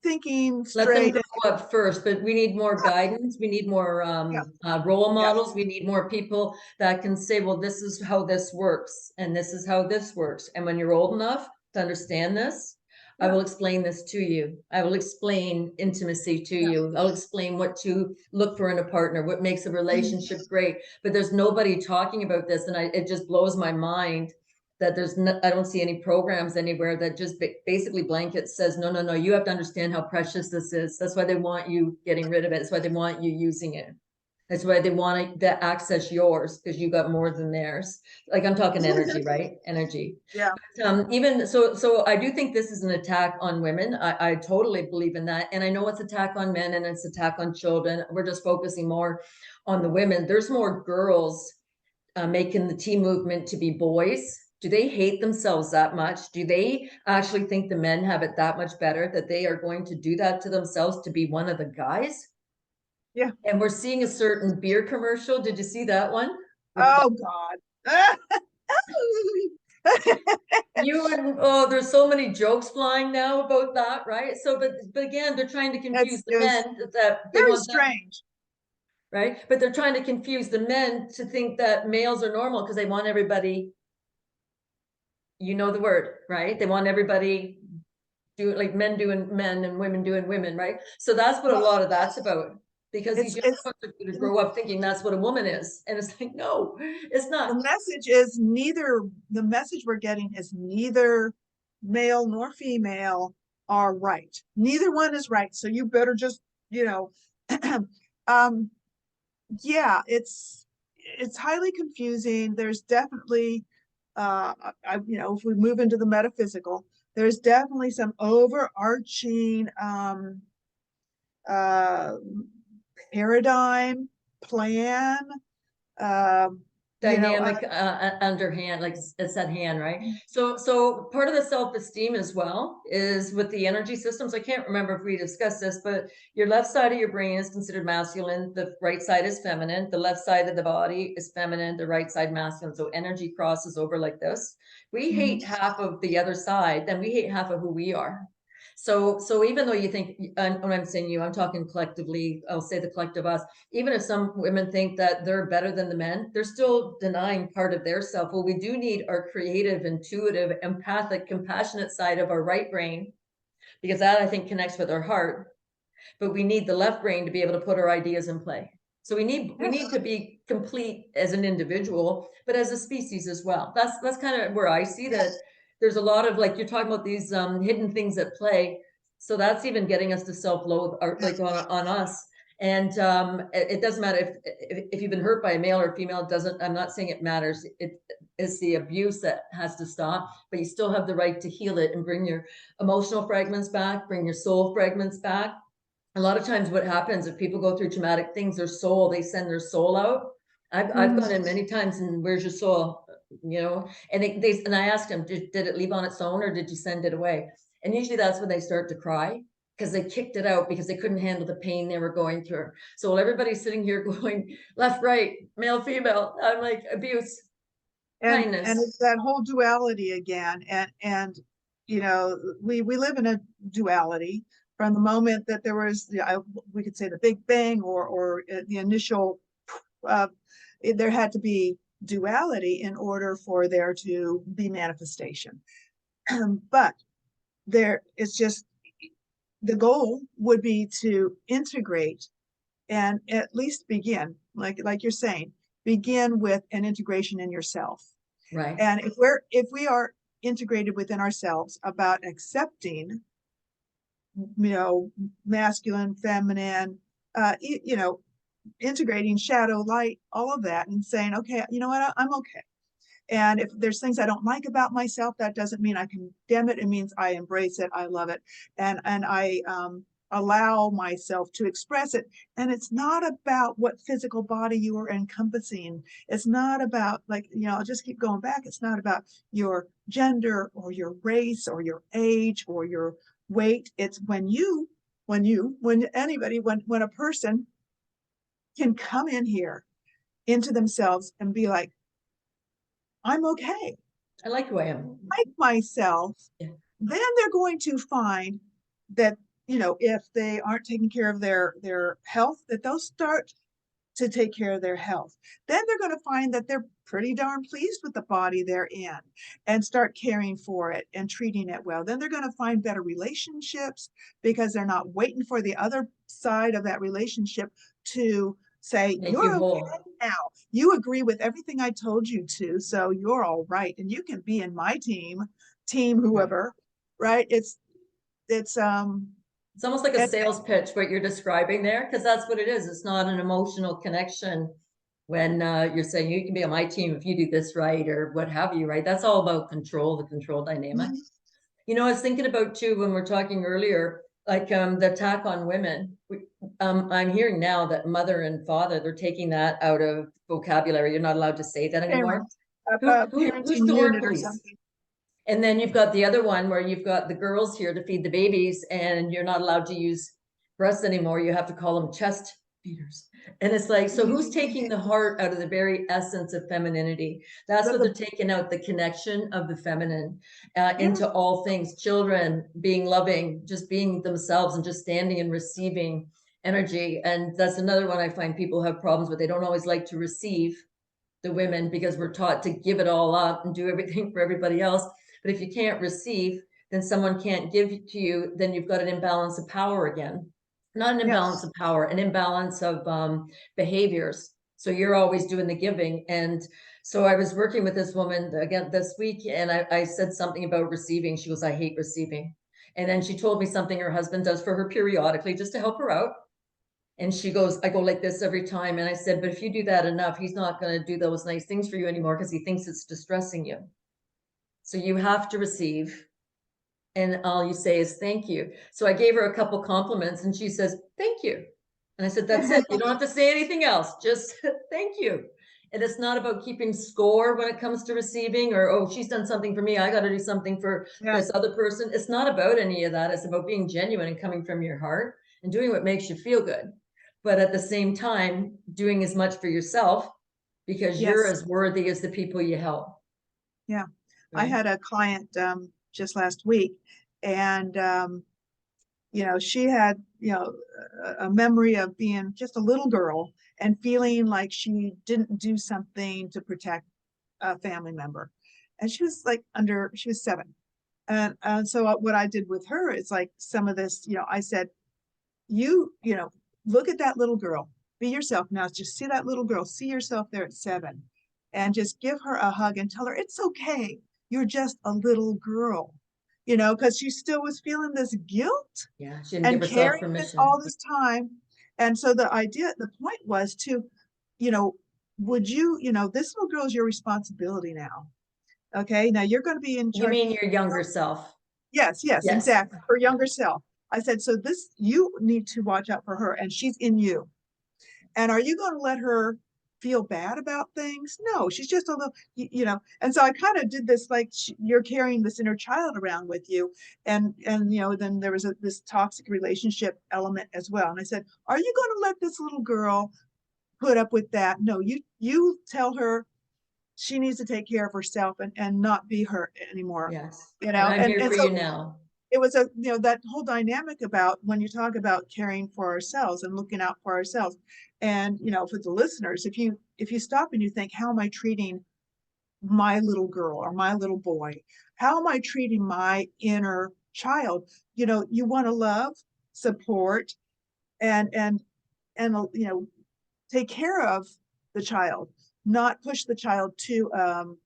[SPEAKER 2] thinking
[SPEAKER 1] Let them
[SPEAKER 2] straight.
[SPEAKER 1] grow up first, but we need more guidance. We need more
[SPEAKER 2] Yeah,
[SPEAKER 1] role
[SPEAKER 2] yes,
[SPEAKER 1] models. We need more people that can say, well, this is how this works, and this is how this works. And when you're old enough to understand this, I
[SPEAKER 2] yeah,
[SPEAKER 1] will explain this to you. I will explain intimacy to
[SPEAKER 2] yes.
[SPEAKER 1] you. I'll explain what to look for in a partner, what makes a
[SPEAKER 2] Mhm.
[SPEAKER 1] relationship great. But there's nobody talking about this, and it just blows my mind that I don't see any programs anywhere that just basically blanket says, no, no, no, you have to understand how precious this is. That's why they want you getting rid of it. That's why they want you using it. That's why they want to access yours because you got more than theirs. Like I'm talking energy, right? Energy.
[SPEAKER 2] Yeah,
[SPEAKER 1] Even so I do think this is an attack on women. I totally believe in that. And I know it's attack on men and it's attack on children. We're just focusing more on the women. There's more girls making the tea movement to be boys? Do they hate themselves that much? Do they actually think the men have it that much better that they are going to do that to themselves to be one of the guys?
[SPEAKER 2] yeah.
[SPEAKER 1] And we're seeing a certain beer commercial. Did you see that one? With
[SPEAKER 2] Oh God.
[SPEAKER 1] You and oh, there's so many jokes flying now about that, right? So, but again, they're trying to confuse
[SPEAKER 2] It's
[SPEAKER 1] the
[SPEAKER 2] just
[SPEAKER 1] men that they
[SPEAKER 2] very
[SPEAKER 1] want that,
[SPEAKER 2] strange.
[SPEAKER 1] right? But they're trying to confuse the men to think that males are normal because they want everybody, you know the word, right? They want everybody doing like men doing men and women doing women, right? So that's what a
[SPEAKER 2] Well,
[SPEAKER 1] lot of that's about. Because these young
[SPEAKER 2] it's
[SPEAKER 1] folks are going to grow up thinking that's what a woman is. And it's like, no, it's
[SPEAKER 2] the
[SPEAKER 1] not.
[SPEAKER 2] message is neither, the message we're getting is neither male nor female are right. Neither one is right. So you better just, you know, um, yeah, it's highly confusing. There's definitely, if we move into the metaphysical, there's definitely some overarching uh, paradigm plan. Um, you know,
[SPEAKER 1] Dynamic underhand, like it's that hand, right? So part of the self-esteem as well is with the energy systems. I can't remember if we discussed this, but your left side of your brain is considered masculine, the right side is feminine, the left side of the body is feminine, the right side masculine. So energy crosses over like this. We
[SPEAKER 2] mhm.
[SPEAKER 1] hate half of the other side, then we hate half of who we are. So even though you think, and when I'm saying you, I'm talking collectively, I'll say the collective us, even if some women think that they're better than the men, they're still denying part of their self. Well, we do need our creative, intuitive, empathic, compassionate side of our right brain, because that I think connects with our heart. But we need the left brain to be able to put our ideas in play. So we need
[SPEAKER 2] Yes.
[SPEAKER 1] to be complete as an individual, but as a species as well. That's kind of where I see that there's a lot of, like you're talking about, these hidden things at play. So that's even getting us to self-loathe, or like on us. And it doesn't matter if you've been hurt by a male or a female. It doesn't. I'm not saying it matters. It's the abuse that has to stop. But you still have the right to heal it and bring your emotional fragments back, bring your soul fragments back. A lot of times what happens if people go through traumatic things, their soul, they send their soul out. I've
[SPEAKER 2] Mhm.
[SPEAKER 1] gone in many times and where's your soul? And and I asked them, did it leave on its own or did you send it away? And usually that's when they start to cry because they kicked it out because they couldn't handle the pain they were going through. So while everybody's sitting here going left, right, male, female, I'm like, abuse,
[SPEAKER 2] And
[SPEAKER 1] kindness.
[SPEAKER 2] it's that whole duality again. And we live in a duality from the moment that there was, we could say, the Big Bang, or the initial, uh, there had to be duality in order for there to be manifestation. But there, it's just, the goal would be to integrate and at least begin, like you're saying, begin with an integration in yourself.
[SPEAKER 1] Right.
[SPEAKER 2] And if we are integrated within ourselves about accepting, masculine, feminine, integrating shadow, light, all of that, and saying, okay, you know what, I'm okay. And if there's things I don't like about myself, that doesn't mean I condemn it. It means I embrace it. I love it. And I allow myself to express it. And it's not about what physical body you are encompassing. It's not about, like, I'll just keep going back. It's not about your gender or your race or your age or your weight. It's when anybody, when a person can come in here into themselves and be like, I'm okay.
[SPEAKER 1] I like who I am.
[SPEAKER 2] Like myself,
[SPEAKER 1] Yeah.
[SPEAKER 2] then they're going to find that, if they aren't taking care of their health, that they'll start to take care of their health. Then they're going to find that they're pretty darn pleased with the body they're in and start caring for it and treating it well. Then they're going to find better relationships because they're not waiting for the other side of that relationship to say,
[SPEAKER 1] Make you
[SPEAKER 2] you're okay
[SPEAKER 1] whole.
[SPEAKER 2] now. You agree with everything I told you to, so you're all right. And you can be in my team,
[SPEAKER 1] Right.
[SPEAKER 2] whoever, right? It's
[SPEAKER 1] It's almost like a
[SPEAKER 2] and
[SPEAKER 1] sales pitch, what you're describing there, because that's what it is. It's not an emotional connection when you're saying you can be on my team if you do this right or what have you, right? That's all about control, the control dynamic. I was thinking about too when we're talking earlier, like the attack on women. I'm hearing now that mother and father, they're taking that out of vocabulary. You're not allowed to say that anymore.
[SPEAKER 2] parent, a
[SPEAKER 1] Who's
[SPEAKER 2] parenting
[SPEAKER 1] the word
[SPEAKER 2] unit or
[SPEAKER 1] police?
[SPEAKER 2] something.
[SPEAKER 1] And then you've got the other one where you've got the girls here to feed the babies and you're not allowed to use breasts anymore. You have to call them chest Feeders. And it's like, so who's taking the heart out of the very essence of femininity? That's what they're taking out, the connection of the feminine into all things. Children being loving, just being themselves and just standing and receiving energy. And that's another one I find people have problems with. They don't always like to receive, the women, because we're taught to give it all up and do everything for everybody else. But if you can't receive, then someone can't give to you, then you've got an imbalance of power again. Not an imbalance
[SPEAKER 2] Yes.
[SPEAKER 1] of power, an imbalance of behaviors. So you're always doing the giving. And so I was working with this woman again this week, and I said something about receiving. She goes, I hate receiving. And then she told me something her husband does for her periodically just to help her out. And she goes, I go like this every time. And I said, but if you do that enough, he's not going to do those nice things for you anymore because he thinks it's distressing you. So you have to receive. And all you say is thank you. So I gave her a couple compliments and she says, thank you. And I said, that's it. You don't have to say anything else. Just thank you. And it's not about keeping score when it comes to receiving or, oh, she's done something for me, I got to do something for this other person. It's not about any of that. It's about being genuine and coming from your heart and doing what makes you feel good. But at the same time, doing as much for yourself because you're
[SPEAKER 2] Yes.
[SPEAKER 1] as worthy as the people you help.
[SPEAKER 2] Yeah. I
[SPEAKER 1] Right?
[SPEAKER 2] had a client just last week, and she had, a memory of being just a little girl and feeling like she didn't do something to protect a family member. And she was like she was 7. And so what I did with her is like some of this, I said, look at that little girl, be yourself now. Just see that little girl, see yourself there at 7, and just give her a hug and tell her it's okay. You're just a little girl, because she still was feeling this guilt
[SPEAKER 1] Yeah, she didn't give
[SPEAKER 2] and
[SPEAKER 1] herself
[SPEAKER 2] carrying this all
[SPEAKER 1] permission.
[SPEAKER 2] this time. And so the point was to, would this little girl is your responsibility now. Okay. Now you're going to be in
[SPEAKER 1] You
[SPEAKER 2] charge.
[SPEAKER 1] mean your younger self?
[SPEAKER 2] Yes,
[SPEAKER 1] Yes.
[SPEAKER 2] exactly. Her younger self. I said, so you need to watch out for her, and she's in you. And are you going to let her feel bad about things? No, she's just a little. And so I kind of did this like you're carrying this inner child around with you. And then there was this toxic relationship element as well. And I said, are you going to let this little girl put up with that? No, you tell her she needs to take care of herself and not be hurt anymore.
[SPEAKER 1] Yes.
[SPEAKER 2] You
[SPEAKER 1] And
[SPEAKER 2] know,
[SPEAKER 1] I'm
[SPEAKER 2] and,
[SPEAKER 1] here
[SPEAKER 2] and
[SPEAKER 1] for
[SPEAKER 2] so
[SPEAKER 1] you now.
[SPEAKER 2] it was that whole dynamic about when you talk about caring for ourselves and looking out for ourselves. And for the listeners, if you stop and you think, how am I treating my little girl or my little boy? How am I treating my inner child? You want to love, support, and take care of the child, not push the child to
[SPEAKER 1] Blaming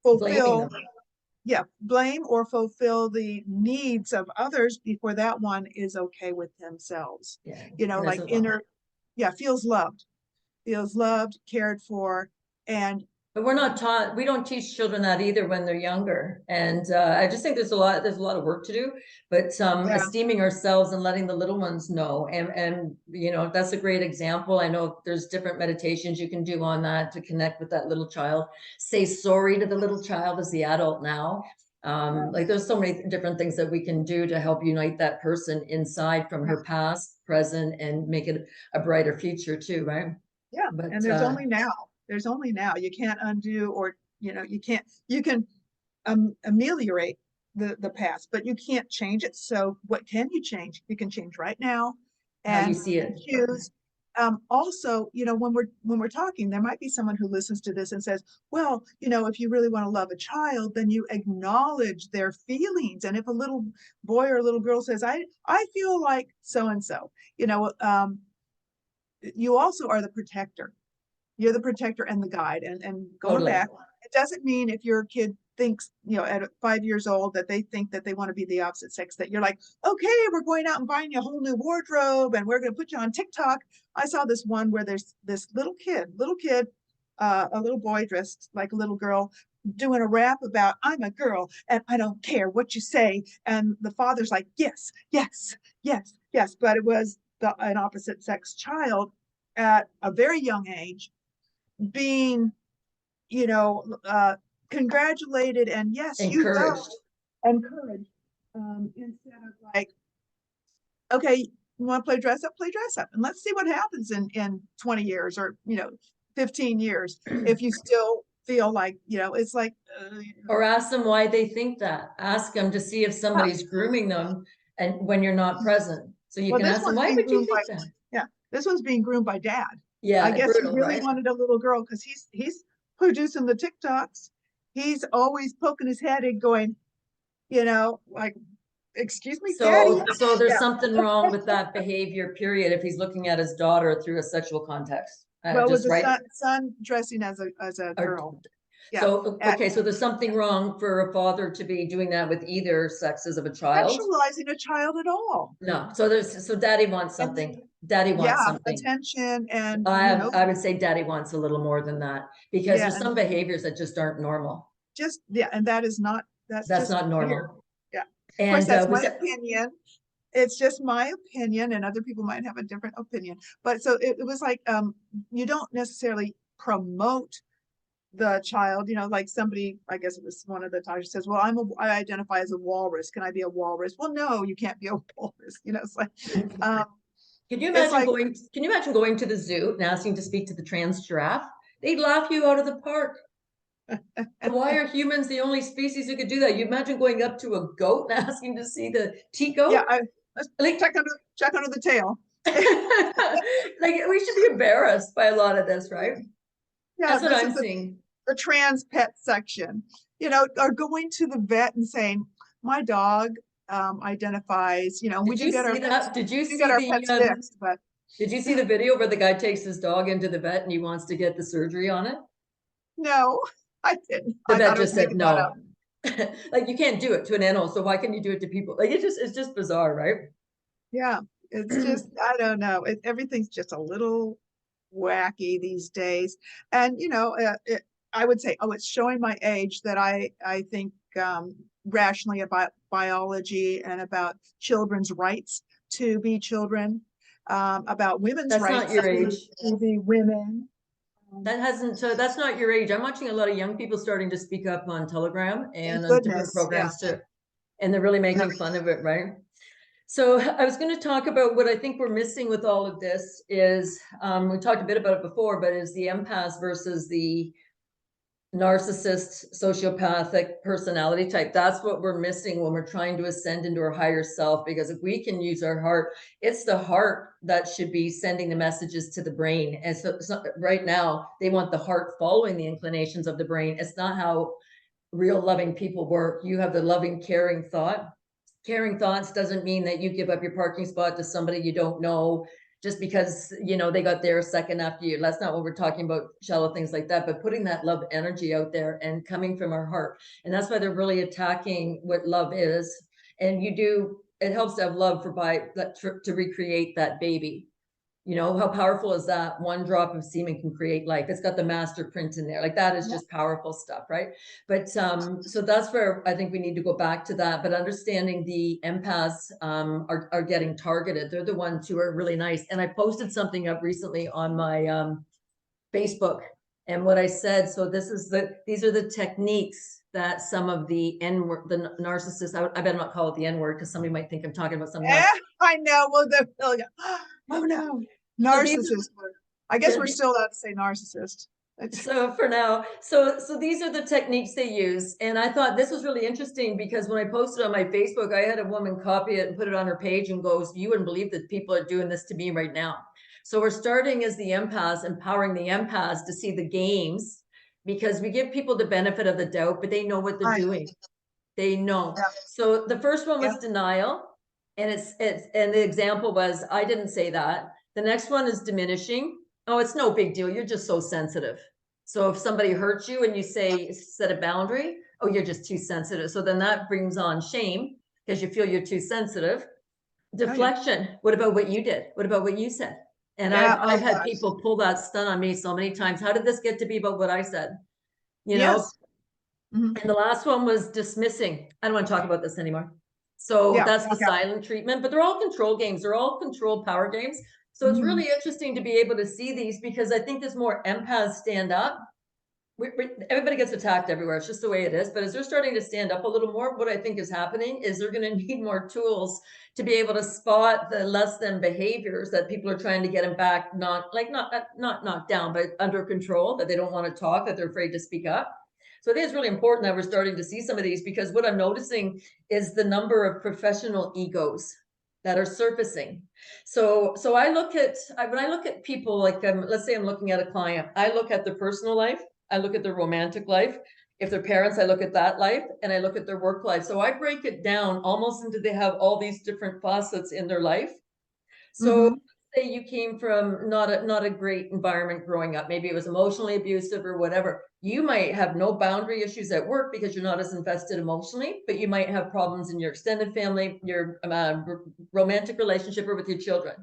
[SPEAKER 2] fulfill,
[SPEAKER 1] them.
[SPEAKER 2] blame or fulfill the needs of others before that one is okay with themselves.
[SPEAKER 1] Yeah. And
[SPEAKER 2] Like
[SPEAKER 1] isn't love.
[SPEAKER 2] inner, feels loved, cared for, and
[SPEAKER 1] But we're not taught, we don't teach children that either when they're younger. And I just think there's a lot of work to do, but
[SPEAKER 2] yeah,
[SPEAKER 1] esteeming ourselves and letting the little ones know. And that's a great example. I know there's different meditations you can do on that to connect with that little child. Say sorry to the little child as the adult now. Like there's so many different things that we can do to help unite that person inside from
[SPEAKER 2] yeah,
[SPEAKER 1] her past, present, and make it a brighter future too, right?
[SPEAKER 2] yeah. And
[SPEAKER 1] But
[SPEAKER 2] there's only now. There's only now. You can't undo, or you can ameliorate the past, but you can't change it. So what can you change? You can change right now,
[SPEAKER 1] how you
[SPEAKER 2] and
[SPEAKER 1] see it.
[SPEAKER 2] choose. Also, when we're talking, there might be someone who listens to this and says, well, if you really want to love a child, then you acknowledge their feelings. And if a little boy or a little girl says, I feel like so and so, you also are the protector. You're the protector and the guide. And going
[SPEAKER 1] Totally.
[SPEAKER 2] back, it doesn't mean if your kid thinks, at 5 years old, that they think that they want to be the opposite sex, that you're like, okay, we're going out and buying you a whole new wardrobe and we're going to put you on TikTok. I saw this one where there's this little kid, a little boy dressed like a little girl, doing a rap about I'm a girl and I don't care what you say. And the father's like, yes, yes, yes, yes. But it was an opposite sex child at a very young age being, you know, uh, congratulated and yes, you go,
[SPEAKER 1] Encouraged.
[SPEAKER 2] encouraged, instead of like, okay, You want to play dress up, play dress up, and let's see what happens in 20 years or 15 years if you still feel like it's like
[SPEAKER 1] Or ask them why they think that. Ask them to see if
[SPEAKER 2] yeah.
[SPEAKER 1] somebody's grooming them and when you're not present. So you
[SPEAKER 2] Well,
[SPEAKER 1] can
[SPEAKER 2] this
[SPEAKER 1] ask them,
[SPEAKER 2] one's
[SPEAKER 1] why
[SPEAKER 2] being
[SPEAKER 1] would you
[SPEAKER 2] groomed by
[SPEAKER 1] think that?
[SPEAKER 2] yeah, this one's being groomed by dad. I
[SPEAKER 1] Yeah,
[SPEAKER 2] guess he
[SPEAKER 1] brutal,
[SPEAKER 2] really
[SPEAKER 1] right?
[SPEAKER 2] wanted a little girl because he's producing the TikToks. He's always poking his head and going, like, excuse me, daddy.
[SPEAKER 1] So there's
[SPEAKER 2] Yeah.
[SPEAKER 1] something wrong with that behavior, period, if he's looking at his daughter through a sexual context.
[SPEAKER 2] Well, with
[SPEAKER 1] Just
[SPEAKER 2] the
[SPEAKER 1] right.
[SPEAKER 2] son dressing as a girl. Yeah.
[SPEAKER 1] So, okay, so there's something wrong for a father to be doing that with either sexes of a child.
[SPEAKER 2] Sexualizing a child at all.
[SPEAKER 1] No, so daddy wants
[SPEAKER 2] And
[SPEAKER 1] something. Daddy
[SPEAKER 2] yeah,
[SPEAKER 1] wants something.
[SPEAKER 2] attention and
[SPEAKER 1] I would say daddy wants a little more than that because
[SPEAKER 2] yeah,
[SPEAKER 1] there's
[SPEAKER 2] and
[SPEAKER 1] some behaviors that just aren't normal.
[SPEAKER 2] and that's
[SPEAKER 1] That's
[SPEAKER 2] just
[SPEAKER 1] not
[SPEAKER 2] weird.
[SPEAKER 1] normal.
[SPEAKER 2] Yeah. Of course,
[SPEAKER 1] And
[SPEAKER 2] that's
[SPEAKER 1] was
[SPEAKER 2] my
[SPEAKER 1] that,
[SPEAKER 2] opinion. It's just my opinion, and other people might have a different opinion. But so it was like you don't necessarily promote the child, like somebody, I guess it was one of the talkers says, well, I identify as a walrus. Can I be a walrus? Well, no, you can't be a walrus. It's like um it's like
[SPEAKER 1] can you imagine going to the zoo and asking to speak to the trans giraffe? They'd laugh you out of the park. Why are humans the only species who could do that? You imagine going up to a goat and asking to see the
[SPEAKER 2] yeah,
[SPEAKER 1] goat?
[SPEAKER 2] let's
[SPEAKER 1] Like,
[SPEAKER 2] check under the tail.
[SPEAKER 1] like we should be embarrassed by a lot of this, right?
[SPEAKER 2] Yeah,
[SPEAKER 1] That's what
[SPEAKER 2] this
[SPEAKER 1] I'm
[SPEAKER 2] is
[SPEAKER 1] seeing.
[SPEAKER 2] the trans pet section, or going to the vet and saying, my dog identifies, we
[SPEAKER 1] Did
[SPEAKER 2] do
[SPEAKER 1] you
[SPEAKER 2] get our
[SPEAKER 1] see
[SPEAKER 2] pets,
[SPEAKER 1] that? Did you
[SPEAKER 2] we do get
[SPEAKER 1] see
[SPEAKER 2] our pets
[SPEAKER 1] the
[SPEAKER 2] fixed, but
[SPEAKER 1] did you see the video where the guy takes his dog into the vet and he wants to get the surgery on it?
[SPEAKER 2] no, I didn't.
[SPEAKER 1] The
[SPEAKER 2] I
[SPEAKER 1] vet
[SPEAKER 2] thought I
[SPEAKER 1] just
[SPEAKER 2] was
[SPEAKER 1] said
[SPEAKER 2] making that up.
[SPEAKER 1] no. Like you can't do it to an animal, so why can you do it to people? Like it's just bizarre, right?
[SPEAKER 2] Yeah, it's just, I don't know. Everything's just a little wacky these days. And, I would say, oh, it's showing my age that I think rationally about biology and about children's rights to be children, about women's
[SPEAKER 1] That's not
[SPEAKER 2] rights
[SPEAKER 1] your age.
[SPEAKER 2] to be women.
[SPEAKER 1] That hasn't, so that's not your age. I'm watching a lot of young people starting to speak up on Telegram
[SPEAKER 2] Thank
[SPEAKER 1] and on different
[SPEAKER 2] goodness. Yeah.
[SPEAKER 1] programs too. And they're really
[SPEAKER 2] Yeah.
[SPEAKER 1] making fun of it, right? So I was going to talk about what I think we're missing with all of this is, we talked a bit about it before, but is the empaths versus the narcissist, sociopathic personality type. That's what we're missing when we're trying to ascend into our higher self. Because if we can use our heart, it's the heart that should be sending the messages to the brain. And so right now, they want the heart following the inclinations of the brain. It's not how real loving people work. You have the loving, caring thought. Caring thoughts doesn't mean that you give up your parking spot to somebody you don't know just because they got there a second after you. That's not what we're talking about, shallow things like that, but putting that love energy out there and coming from our heart. And that's why they're really attacking what love is. And it helps to have love to recreate that baby. How powerful is that? One drop of semen can create life. It's got the master print in there. Like that is just powerful stuff, right? But so that's where I think we need to go back to that. But understanding the empaths are getting targeted. They're the ones who are really nice. And I posted something up recently on my Facebook. And what I said, so these are the techniques that some of the the narcissists, I better not call it the N-word because somebody might think I'm talking about something else.
[SPEAKER 2] I know. Well, oh no,
[SPEAKER 1] So
[SPEAKER 2] narcissist. I guess we're still allowed to say narcissist.
[SPEAKER 1] So for now, so these are the techniques they use. And I thought this was really interesting because when I posted on my Facebook, I had a woman copy it and put it on her page and goes, you wouldn't believe that people are doing this to me right now. So we're starting as the empaths, empowering the empaths to see the games because we give people the benefit of the doubt, but they know what they're doing. They know.
[SPEAKER 2] Yeah.
[SPEAKER 1] So the first one was
[SPEAKER 2] Yeah.
[SPEAKER 1] denial. And and the example was, I didn't say that. The next one is diminishing. Oh, it's no big deal. You're just so sensitive. So if somebody hurts you and you set a boundary, oh, you're just too sensitive. So then that brings on shame because you feel you're too sensitive. Deflection. What about what you did? What about what you said? And I've had people pull that stun on me so many times. How did this get to be about what I said?
[SPEAKER 2] Yes.
[SPEAKER 1] And the last one was dismissing. I don't want to talk about this anymore. So that's the silent treatment, but they're all control games. They're all control power games. So it's really interesting to be able to see these because I think there's more empaths stand up everybody gets attacked everywhere. It's just the way it is. But as they're starting to stand up a little more, what I think is happening is they're going to need more tools to be able to spot the less than behaviors that people are trying to get them back, not knocked down, but under control, that they don't want to talk, that they're afraid to speak up. So it is really important that we're starting to see some of these, because what I'm noticing is the number of professional egos that are surfacing. So I look at, when I look at people, like, let's say I'm looking at a client, I look at their personal life, I look at their romantic life. If they're parents, I look at that life, and I look at their work life. So I break it down almost into, they have all these different facets in their life. So
[SPEAKER 2] Mm-hmm.
[SPEAKER 1] say you came from not a great environment growing up, maybe it was emotionally abusive or whatever. You might have no boundary issues at work because you're not as invested emotionally, but you might have problems in your extended family, your romantic relationship, or with your children.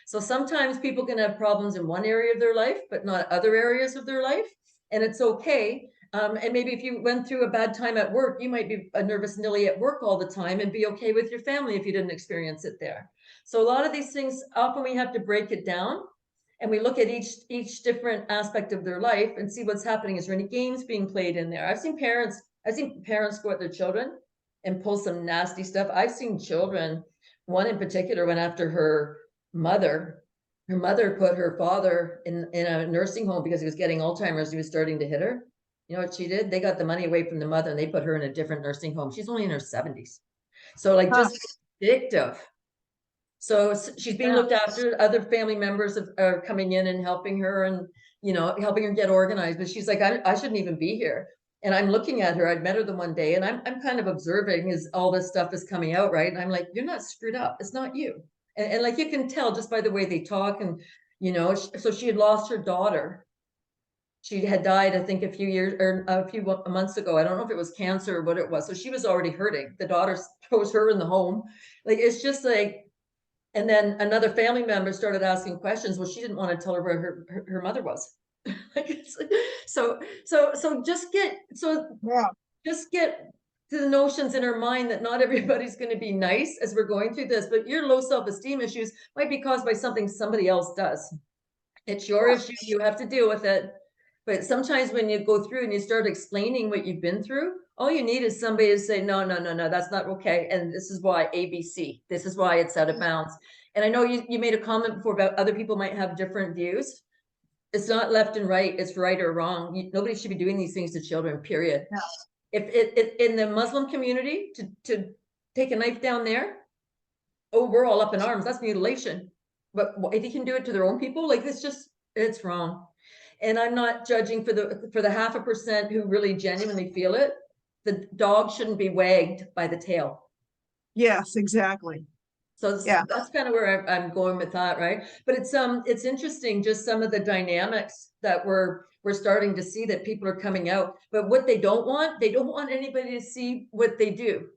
[SPEAKER 1] So sometimes people can have problems in one area of their life, but not other areas of their life, and it's okay. And maybe if you went through a bad time at work, you might be a nervous Nilly at work all the time and be okay with your family if you didn't experience it there. So a lot of these things, often we have to break it down, and we look at each different aspect of their life and see what's happening. Is there any games being played in there? I've seen parents go at their children and pull some nasty stuff. I've seen children, one in particular went after her mother. Her mother put her father in a nursing home because he was getting Alzheimer's. He was starting to hit her. You know what she did? They got the money away from the mother and they put her in a different nursing home. She's only in her 70s. So like,
[SPEAKER 2] Huh.
[SPEAKER 1] just addictive. So she's being
[SPEAKER 2] Yeah.
[SPEAKER 1] looked after. Other family members are coming in and helping her, and helping her get organized. But she's like, I shouldn't even be here. And I'm looking at her. I'd met her the one day, and I'm kind of observing as all this stuff is coming out, right? And I'm like, you're not screwed up. It's not you. And like, you can tell just by the way they talk. And so she had lost her daughter. She had died, I think, a few years or a few months ago. I don't know if it was cancer or what it was. So she was already hurting. The daughter throws her in the home. Like, it's just like, and then another family member started asking questions. Well, she didn't want to tell her where her mother was. So
[SPEAKER 2] Yeah.
[SPEAKER 1] just get to the notions in her mind that not everybody's going to be nice as we're going through this, but your low self-esteem issues might be caused by something somebody else does. It's your
[SPEAKER 2] Yeah.
[SPEAKER 1] issue. You have to deal with it. But sometimes when you go through and you start explaining what you've been through, all you need is somebody to say, no, no, no, no, that's not okay. And this is why ABC, this is why it's out of bounds. And I know you made a comment before about other people might have different views. It's not left and right, it's right or wrong. Nobody should be doing these things to children, period.
[SPEAKER 2] Yeah.
[SPEAKER 1] If it in the Muslim community to take a knife down there, oh, we're all up in arms. That's mutilation. But if you can do it to their own people, like, it's wrong. And I'm not judging for the 0.5% who really genuinely feel it. The dog shouldn't be wagged by the tail.
[SPEAKER 2] Yes, exactly.
[SPEAKER 1] So
[SPEAKER 2] Yeah.
[SPEAKER 1] that's kind of where I'm going with that, right? But it's interesting, just some of the dynamics that we're starting to see, that people are coming out. But what they don't want anybody to see what they do.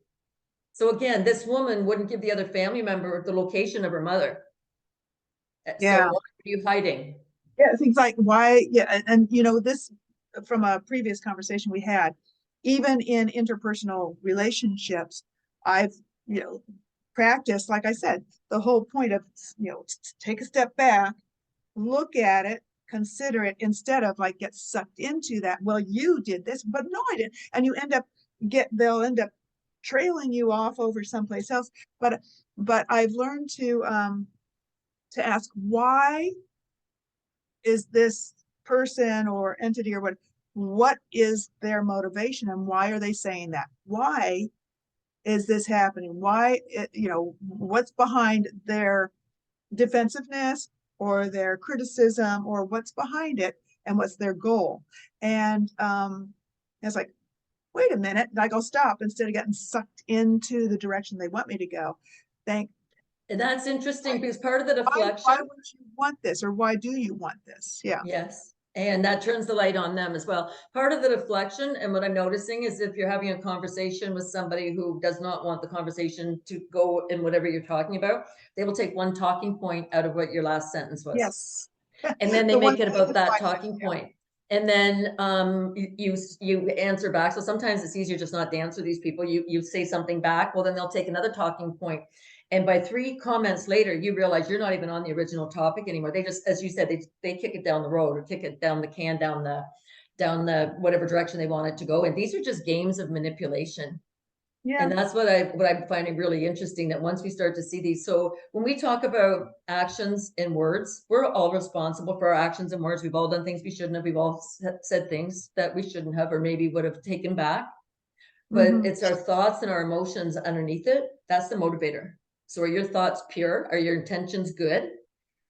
[SPEAKER 1] So again, this woman wouldn't give the other family member the location of her mother. So
[SPEAKER 2] Yeah.
[SPEAKER 1] what are you hiding?
[SPEAKER 2] Yeah. Things like why, yeah, and this from a previous conversation we had, even in interpersonal relationships, I've, you know, practiced, like I said, the whole point of, take a step back, look at it, consider it, instead of like get sucked into that. Well, you did this, but no, I didn't. And they'll end up trailing you off over someplace else. But I've learned to ask, why is this person or entity or what is their motivation, and why are they saying that? Why is this happening? What's behind their defensiveness or their criticism, or what's behind it, and what's their goal? And it's like, wait a minute, I go stop, instead of getting sucked into the direction they want me to go. Think,
[SPEAKER 1] And that's interesting, because part of the
[SPEAKER 2] why
[SPEAKER 1] deflection,
[SPEAKER 2] would you want this, or why do you want this? Yeah.
[SPEAKER 1] yes, and that turns the light on them as well. Part of the deflection, and what I'm noticing, is if you're having a conversation with somebody who does not want the conversation to go in whatever you're talking about, they will take one talking point out of what your last sentence was.
[SPEAKER 2] Yes.
[SPEAKER 1] And then they
[SPEAKER 2] The one
[SPEAKER 1] make it
[SPEAKER 2] thing
[SPEAKER 1] about
[SPEAKER 2] is
[SPEAKER 1] that
[SPEAKER 2] like,
[SPEAKER 1] talking
[SPEAKER 2] yeah.
[SPEAKER 1] point. And then you answer back. So sometimes it's easier just not to answer these people. You say something back. Well, then they'll take another talking point. And by 3 comments later, you realize you're not even on the original topic anymore. They just, as you said, they kick it down the road, or kick it down the can, down down the whatever direction they want it to go. And these are just games of manipulation.
[SPEAKER 2] Yeah.
[SPEAKER 1] And that's what I'm finding really interesting, that once we start to see these. So when we talk about actions and words, we're all responsible for our actions and words. We've all done things we shouldn't have. We've all said things that we shouldn't have, or maybe would have taken back. But
[SPEAKER 2] Mhm.
[SPEAKER 1] it's our thoughts and our emotions underneath it. That's the motivator. So are your thoughts pure? Are your intentions good?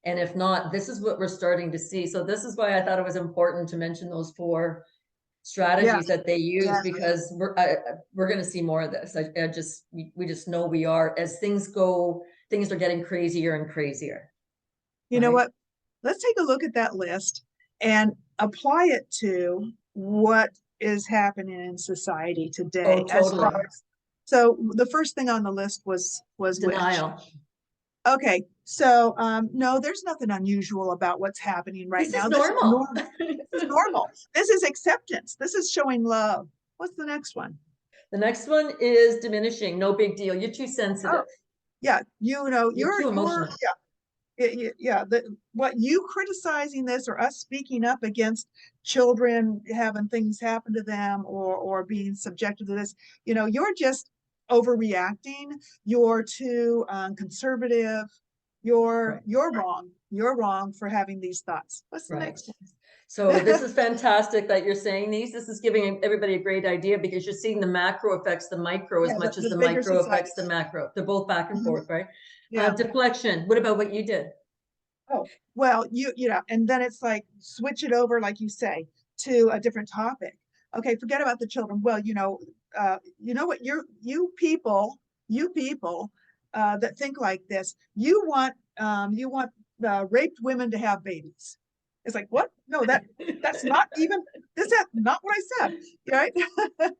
[SPEAKER 1] And if not, this is what we're starting to see. So this is why I thought it was important to mention those 4
[SPEAKER 2] Yeah.
[SPEAKER 1] strategies that they use,
[SPEAKER 2] Yeah.
[SPEAKER 1] because we're going to see more of this. We just know we are, as things go, things are getting crazier and crazier,
[SPEAKER 2] You know
[SPEAKER 1] right?
[SPEAKER 2] what? Let's take a look at that list and apply it to what is happening in society
[SPEAKER 1] Oh,
[SPEAKER 2] today as far
[SPEAKER 1] totally.
[SPEAKER 2] as, so the first thing on the list was which?
[SPEAKER 1] Denial.
[SPEAKER 2] Okay, so no, there's nothing unusual about what's happening right
[SPEAKER 1] This is
[SPEAKER 2] now. This is
[SPEAKER 1] normal.
[SPEAKER 2] normal. This is normal. This is acceptance. This is showing love. What's the next one?
[SPEAKER 1] The next one is diminishing. No big deal. You're too
[SPEAKER 2] Oh,
[SPEAKER 1] sensitive.
[SPEAKER 2] yeah, you know,
[SPEAKER 1] You're too
[SPEAKER 2] you're
[SPEAKER 1] emotional.
[SPEAKER 2] yeah, what you criticizing this or us speaking up against children having things happen to them or being subjected to this, you know, you're just overreacting. You're too conservative.
[SPEAKER 1] Right.
[SPEAKER 2] You're wrong. You're wrong for having these thoughts. What's the
[SPEAKER 1] Right.
[SPEAKER 2] next
[SPEAKER 1] So this
[SPEAKER 2] one?
[SPEAKER 1] is fantastic that you're saying these. This is giving everybody a great idea, because you're seeing the macro affects the micro
[SPEAKER 2] Yeah,
[SPEAKER 1] as much as
[SPEAKER 2] the
[SPEAKER 1] the
[SPEAKER 2] bigger
[SPEAKER 1] micro
[SPEAKER 2] society.
[SPEAKER 1] affects the macro. They're both back and
[SPEAKER 2] Mhm.
[SPEAKER 1] forth, right?
[SPEAKER 2] Yeah.
[SPEAKER 1] Deflection. What about what you did?
[SPEAKER 2] Oh, well, you know, and then it's like switch it over, like you say, to a different topic. Okay, forget about the children. Well, you know what, you people that think like this, you want raped women to have babies. It's like, what? No, that's not even, this is not what I said, right?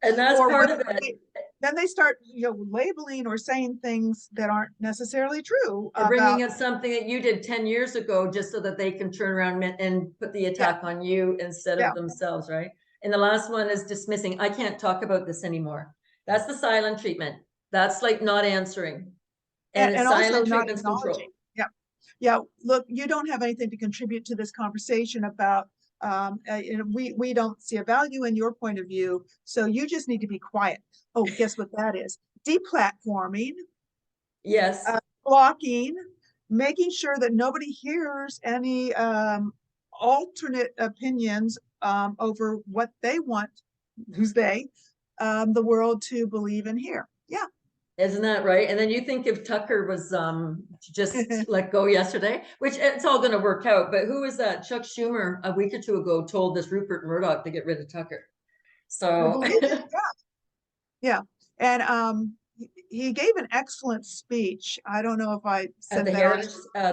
[SPEAKER 1] And that's
[SPEAKER 2] Or
[SPEAKER 1] part
[SPEAKER 2] what
[SPEAKER 1] of it.
[SPEAKER 2] then they start, labeling or saying things that aren't necessarily true
[SPEAKER 1] They're
[SPEAKER 2] about,
[SPEAKER 1] bringing up something that you did 10 years ago just so that they can turn around and put the
[SPEAKER 2] yeah,
[SPEAKER 1] attack on you instead
[SPEAKER 2] yeah.
[SPEAKER 1] of themselves, right? And the last one is dismissing. I can't talk about this anymore. That's the silent treatment. That's like not answering. And it's
[SPEAKER 2] And also
[SPEAKER 1] silent
[SPEAKER 2] not
[SPEAKER 1] treatment's
[SPEAKER 2] acknowledging.
[SPEAKER 1] control.
[SPEAKER 2] Yeah. Yeah. Look, you don't have anything to contribute to this conversation about, we don't see a value in your point of view. So you just need to be quiet. Oh, guess what that is? Deplatforming,
[SPEAKER 1] Yes.
[SPEAKER 2] blocking, making sure that nobody hears any alternate opinions over what they want, who's they, the world to believe and hear. Yeah.
[SPEAKER 1] Isn't that right? And then you think if Tucker was just let go yesterday, which it's all going to work out. But who was that? Chuck Schumer a week or two ago told this Rupert Murdoch to get rid of Tucker.
[SPEAKER 2] You
[SPEAKER 1] So
[SPEAKER 2] believe it? Yeah. Yeah. And he gave an excellent speech. I don't know if I
[SPEAKER 1] at
[SPEAKER 2] said that on.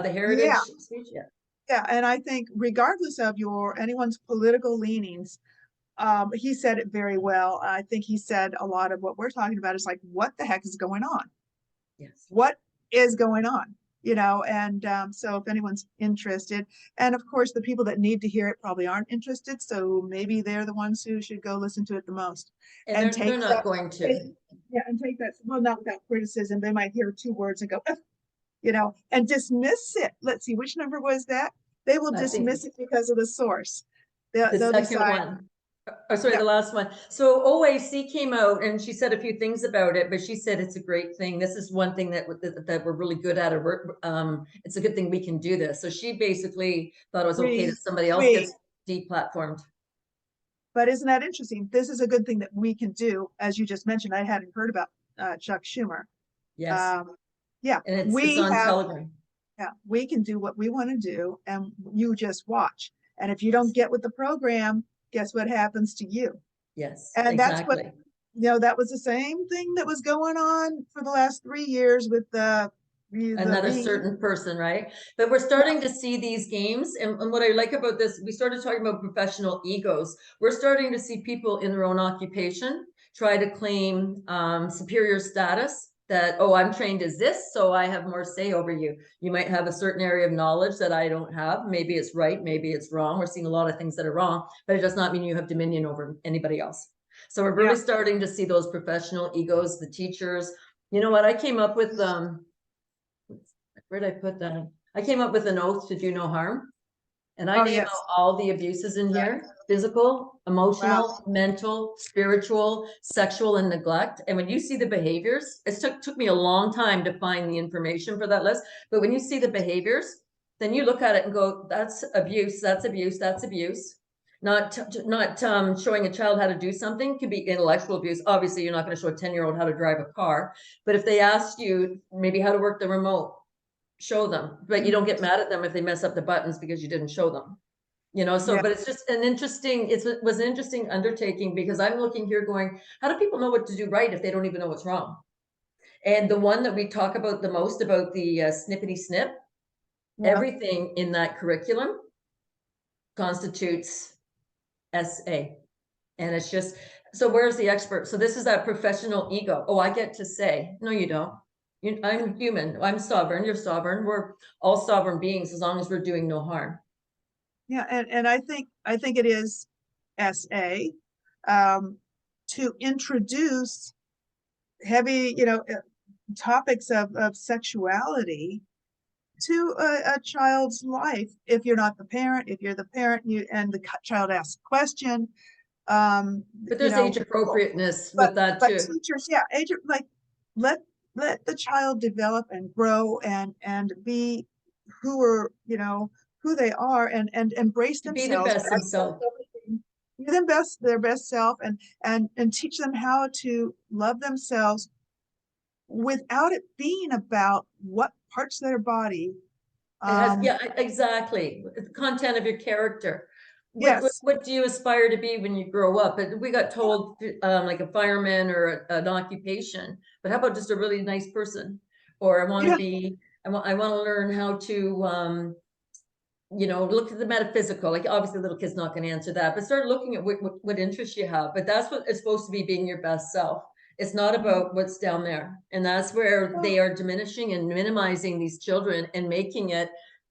[SPEAKER 1] the heritage
[SPEAKER 2] Yeah.
[SPEAKER 1] speech, yeah.
[SPEAKER 2] Yeah. And I think regardless of your anyone's political leanings, he said it very well. I think he said a lot of what we're talking about is like, what the heck is going on?
[SPEAKER 1] Yes.
[SPEAKER 2] What is going on? And so if anyone's interested, and of course, the people that need to hear it probably aren't interested. So maybe they're the ones who should go listen to it the most
[SPEAKER 1] And
[SPEAKER 2] and
[SPEAKER 1] they're
[SPEAKER 2] take
[SPEAKER 1] not
[SPEAKER 2] that.
[SPEAKER 1] going to.
[SPEAKER 2] Yeah, and take that, well, not without criticism. They might hear 2 words and go, and dismiss it. Let's see, which number was that? They will
[SPEAKER 1] I think
[SPEAKER 2] dismiss it because of the source.
[SPEAKER 1] the
[SPEAKER 2] They'll
[SPEAKER 1] second
[SPEAKER 2] decide,
[SPEAKER 1] one. Oh, sorry,
[SPEAKER 2] yeah,
[SPEAKER 1] the last one. So OAC came out and she said a few things about it, but she said it's a great thing. This is one thing that we're really good at. Or it's a good thing we can do this. So she basically thought it was okay that somebody else
[SPEAKER 2] we.
[SPEAKER 1] gets deplatformed.
[SPEAKER 2] But isn't that interesting? This is a good thing that we can do. As you just mentioned, I hadn't heard about Chuck Schumer.
[SPEAKER 1] Yes,
[SPEAKER 2] Um, yeah,
[SPEAKER 1] and it's on Telegram.
[SPEAKER 2] yeah, we can do what we want to do, and you just watch. And if you don't get with the program, guess what happens to you?
[SPEAKER 1] Yes,
[SPEAKER 2] And that's what,
[SPEAKER 1] exactly.
[SPEAKER 2] that was the same thing that was going on for the last 3 years with
[SPEAKER 1] Another
[SPEAKER 2] the
[SPEAKER 1] certain person, right? But we're starting to see these games. And what I like about this, we started talking about professional egos. We're starting to see people in their own occupation try to claim superior status, that, oh, I'm trained as this, so I have more say over you. You might have a certain area of knowledge that I don't have. Maybe it's right, maybe it's wrong. We're seeing a lot of things that are wrong, but it does not mean you have dominion over anybody else. So we're
[SPEAKER 2] yeah.
[SPEAKER 1] really starting to see those professional egos, the teachers. You know what? I came up with where did I put that? I came up with an oath to do no harm. And I
[SPEAKER 2] Oh
[SPEAKER 1] name
[SPEAKER 2] yes,
[SPEAKER 1] out all the abuses in here. physical,
[SPEAKER 2] Wow.
[SPEAKER 1] emotional, mental, spiritual, sexual, and neglect. And when you see the behaviors, it took me a long time to find the information for that list. But when you see the behaviors, then you look at it and go, that's abuse, that's abuse, that's abuse. Not showing a child how to do something can be intellectual abuse. Obviously, you're not going to show a 10-year-old how to drive a car. But if they asked you maybe how to work the remote, show them. But you don't get mad at them if they mess up the buttons because you didn't show them. So,
[SPEAKER 2] Yeah.
[SPEAKER 1] but it's just an interesting, it was an interesting undertaking, because I'm looking here going, how do people know what to do right if they don't even know what's wrong? And the one that we talk about the most, about the snippety snip,
[SPEAKER 2] Yeah.
[SPEAKER 1] everything in that curriculum constitutes SA. And it's just, so where's the expert? So this is that professional ego. Oh, I get to say, no, you don't. I'm human. I'm sovereign. You're sovereign. We're all sovereign beings as long as we're doing no harm.
[SPEAKER 2] Yeah. And I think it is SA to introduce heavy, topics of sexuality to a child's life. If you're not the parent, if you're the parent, and the child asks a question,
[SPEAKER 1] But there's age appropriateness with that
[SPEAKER 2] but
[SPEAKER 1] too.
[SPEAKER 2] teachers, yeah, age, like, let the child develop and grow and be who they are, and embrace
[SPEAKER 1] To be the
[SPEAKER 2] themselves
[SPEAKER 1] best
[SPEAKER 2] as
[SPEAKER 1] themselves.
[SPEAKER 2] be their best self, and teach them how to love themselves without it being about what parts of their body.
[SPEAKER 1] It has,
[SPEAKER 2] um
[SPEAKER 1] yeah, exactly. The content of your character.
[SPEAKER 2] yes.
[SPEAKER 1] What do you aspire to be when you grow up? And we got told like a fireman or an occupation, but how about just a really nice person? Or I want to
[SPEAKER 2] Yeah.
[SPEAKER 1] be, I want to learn how to look at the metaphysical. Like obviously little kid's not going to answer that, but start looking at what interests you have. But that's what it's supposed to be, being your best self. It's not about what's down there. And that's where they are diminishing and minimizing these children and making it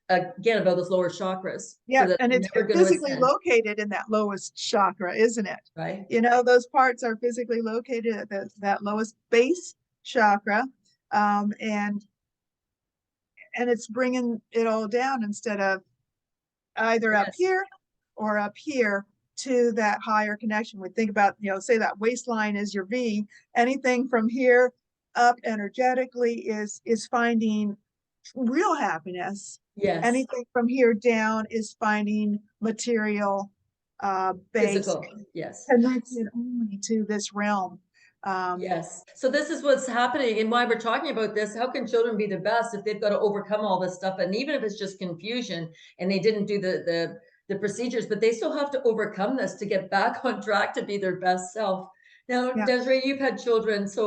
[SPEAKER 1] again about those lower chakras, so
[SPEAKER 2] Yeah,
[SPEAKER 1] that
[SPEAKER 2] and
[SPEAKER 1] they're
[SPEAKER 2] it's
[SPEAKER 1] never going to
[SPEAKER 2] physically
[SPEAKER 1] ascend,
[SPEAKER 2] located in that lowest chakra, isn't it?
[SPEAKER 1] right?
[SPEAKER 2] Those parts are physically located at that lowest base chakra, and it's bringing it all down instead of either up
[SPEAKER 1] Yes.
[SPEAKER 2] here or up here to that higher connection. We think about, say that waistline is your V. Anything from here up energetically is finding real happiness.
[SPEAKER 1] Yes.
[SPEAKER 2] Anything from here down is finding material base
[SPEAKER 1] Physical. Yes.
[SPEAKER 2] connected only to this realm.
[SPEAKER 1] Yes. So this is what's happening, and why we're talking about this. How can children be the best if they've got to overcome all this stuff? And even if it's just confusion and they didn't do the procedures, but they still have to overcome this to get back on track to be their best self. Now,
[SPEAKER 2] Yeah.
[SPEAKER 1] Desiree, you've had children. So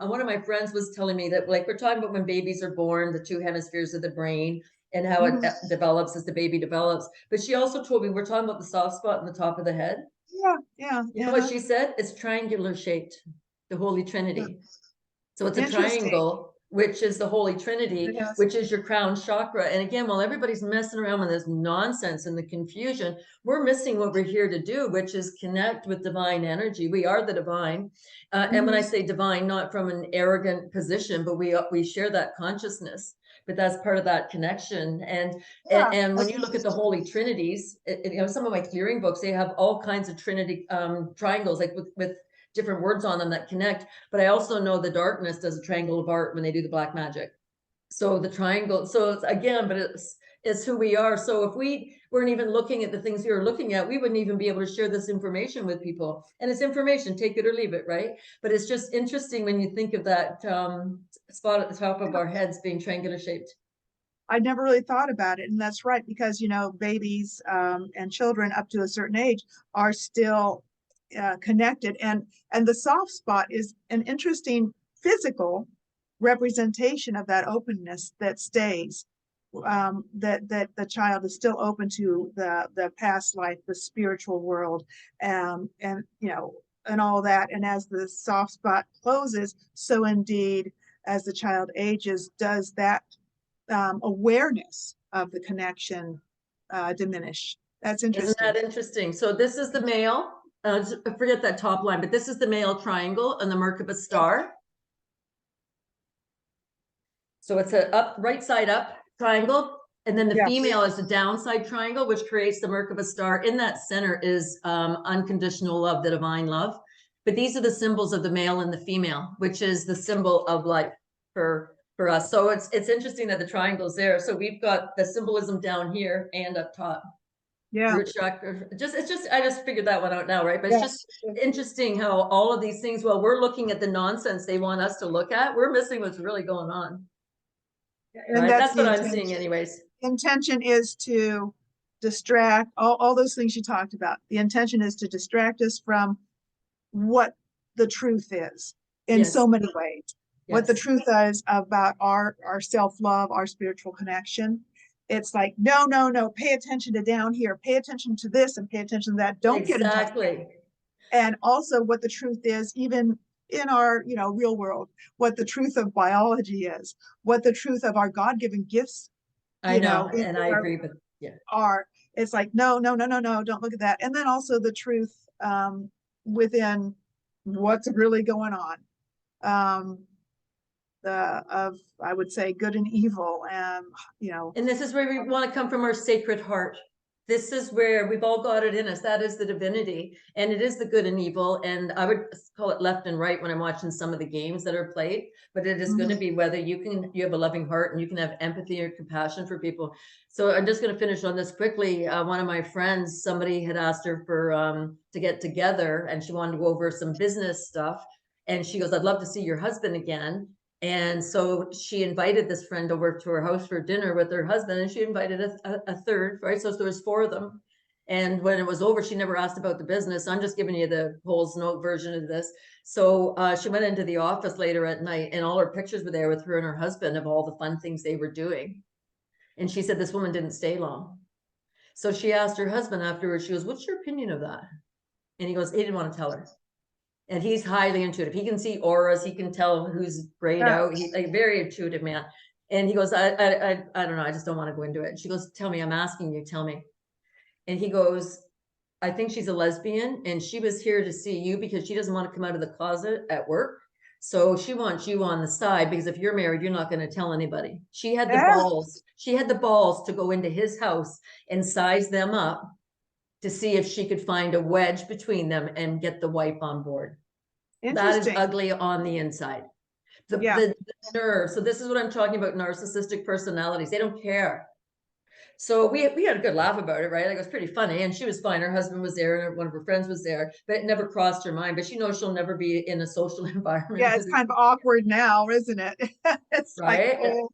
[SPEAKER 1] one of my friends was telling me that, like, we're talking about when babies are born, the two hemispheres of the brain and how it
[SPEAKER 2] Mhm.
[SPEAKER 1] develops as the baby develops. But she also told me we're talking about the soft spot in the top of the head.
[SPEAKER 2] Yeah. Yeah.
[SPEAKER 1] You know what
[SPEAKER 2] Yeah.
[SPEAKER 1] she said? It's triangular shaped, the Holy
[SPEAKER 2] Yeah.
[SPEAKER 1] Trinity. So it's a
[SPEAKER 2] Interesting.
[SPEAKER 1] triangle, which is the Holy Trinity,
[SPEAKER 2] Yes.
[SPEAKER 1] which is your crown chakra. And again, while everybody's messing around with this nonsense and the confusion, we're missing what we're here to do, which is connect with divine energy. We are the divine. And when I
[SPEAKER 2] Mhm.
[SPEAKER 1] say divine, not from an arrogant position, but we share that consciousness. But that's part of that connection.
[SPEAKER 2] Yeah.
[SPEAKER 1] And when
[SPEAKER 2] That's
[SPEAKER 1] you look at the
[SPEAKER 2] interesting.
[SPEAKER 1] Holy Trinities, some of my clearing books, they have all kinds of Trinity triangles, like with different words on them that connect. But I also know the darkness does a triangle of art when they do the black magic. So the triangle, so it's again, but it's who we are. So if we weren't even looking at the things we were looking at, we wouldn't even be able to share this information with people. And it's information, take it or leave it, right? But it's just interesting when you think of that spot at the top of
[SPEAKER 2] Yeah.
[SPEAKER 1] our heads being triangular shaped.
[SPEAKER 2] I never really thought about it, and that's right, because babies and children up to a certain age are still connected, and the soft spot is an interesting physical representation of that openness that stays. That the child is still open to the past life, the spiritual world, and all that. And as the soft spot closes, so indeed, as the child ages, does that awareness of the connection diminish. That's
[SPEAKER 1] Isn't
[SPEAKER 2] interesting.
[SPEAKER 1] that interesting? So this is the male. Forget that top line, but this is the male triangle and the Merkaba star. So it's a right side up triangle. And then the
[SPEAKER 2] Yeah.
[SPEAKER 1] female is the downside triangle, which creates the Merkaba star. In that center is unconditional love, the divine love. But these are the symbols of the male and the female, which is the symbol of life for us. So it's interesting that the triangle's there. So we've got the symbolism down here and up top.
[SPEAKER 2] Yeah.
[SPEAKER 1] Root chakra. It's just I just figured that one out now, right? But it's
[SPEAKER 2] Yeah.
[SPEAKER 1] just interesting how all of these things, while we're looking at the nonsense they want us to look at, we're missing what's really going on.
[SPEAKER 2] And
[SPEAKER 1] Right?
[SPEAKER 2] that's
[SPEAKER 1] That's
[SPEAKER 2] the
[SPEAKER 1] what I'm
[SPEAKER 2] intention.
[SPEAKER 1] seeing anyways.
[SPEAKER 2] Intention is to distract all those things you talked about. The intention is to distract us from what the truth is in
[SPEAKER 1] Yes.
[SPEAKER 2] so many ways. What the
[SPEAKER 1] Yes.
[SPEAKER 2] truth is about our self-love, our spiritual connection. It's like, no, no, no, pay attention to down here, pay attention to this and pay attention to that. Don't get in touch with it.
[SPEAKER 1] Exactly.
[SPEAKER 2] And also what the truth is, even in our, real world, what the truth of biology is, what the truth of our God-given gifts,
[SPEAKER 1] I know, and I
[SPEAKER 2] are,
[SPEAKER 1] agree, but yeah.
[SPEAKER 2] it's like, no, no, no, no, no, don't look at that. And then also the truth within what's really going on. Of, I would say, good and evil, and
[SPEAKER 1] And this is where we want to come from, our sacred heart. This is where we've all got it in us. That is the divinity, and it is the good and evil. And I would call it left and right when I'm watching some of the games that are played. But it is going to be whether you have a loving heart and you can have empathy or compassion for people. So I'm just going to finish on this quickly. One of my friends, somebody had asked her for to get together, and she wanted to go over some business stuff. And she goes, "I'd love to see your husband again." And so she invited this friend over to her house for dinner with her husband, and she invited a third, right? So there was four of them. And when it was over, she never asked about the business. I'm just giving you the Coles Note version of this. So she went into the office later at night, and all her pictures were there with her and her husband of all the fun things they were doing. And she said this woman didn't stay long. So she asked her husband afterwards, she goes, "What's your opinion of that?" And he goes, he didn't want to tell her. And he's highly intuitive. He can see auras. He can tell who's grayed out. He's like a very intuitive man. And he goes, I don't know. I just don't want to go into it. And she goes, "Tell me, I'm asking you, tell me." And he goes, "I think she's a lesbian, and she was here to see you because she doesn't want to come out of the closet at work. So she wants you on the side, because if you're married, you're not going to tell anybody." She had the balls. She had the balls to go into his house and size them up to see if she could find a wedge between them and get the wife on board. That is ugly on the inside. The nerve. So this is what I'm talking about, narcissistic personalities. They don't care. So we had a good laugh about it, right? Like, it was pretty funny, and she was fine. Her husband was there, and one of her friends was there, but it never crossed her mind. But she knows she'll never be in a social environment.
[SPEAKER 2] Yeah, it's kind of awkward now, isn't it? It's
[SPEAKER 1] right.
[SPEAKER 2] Like, oh,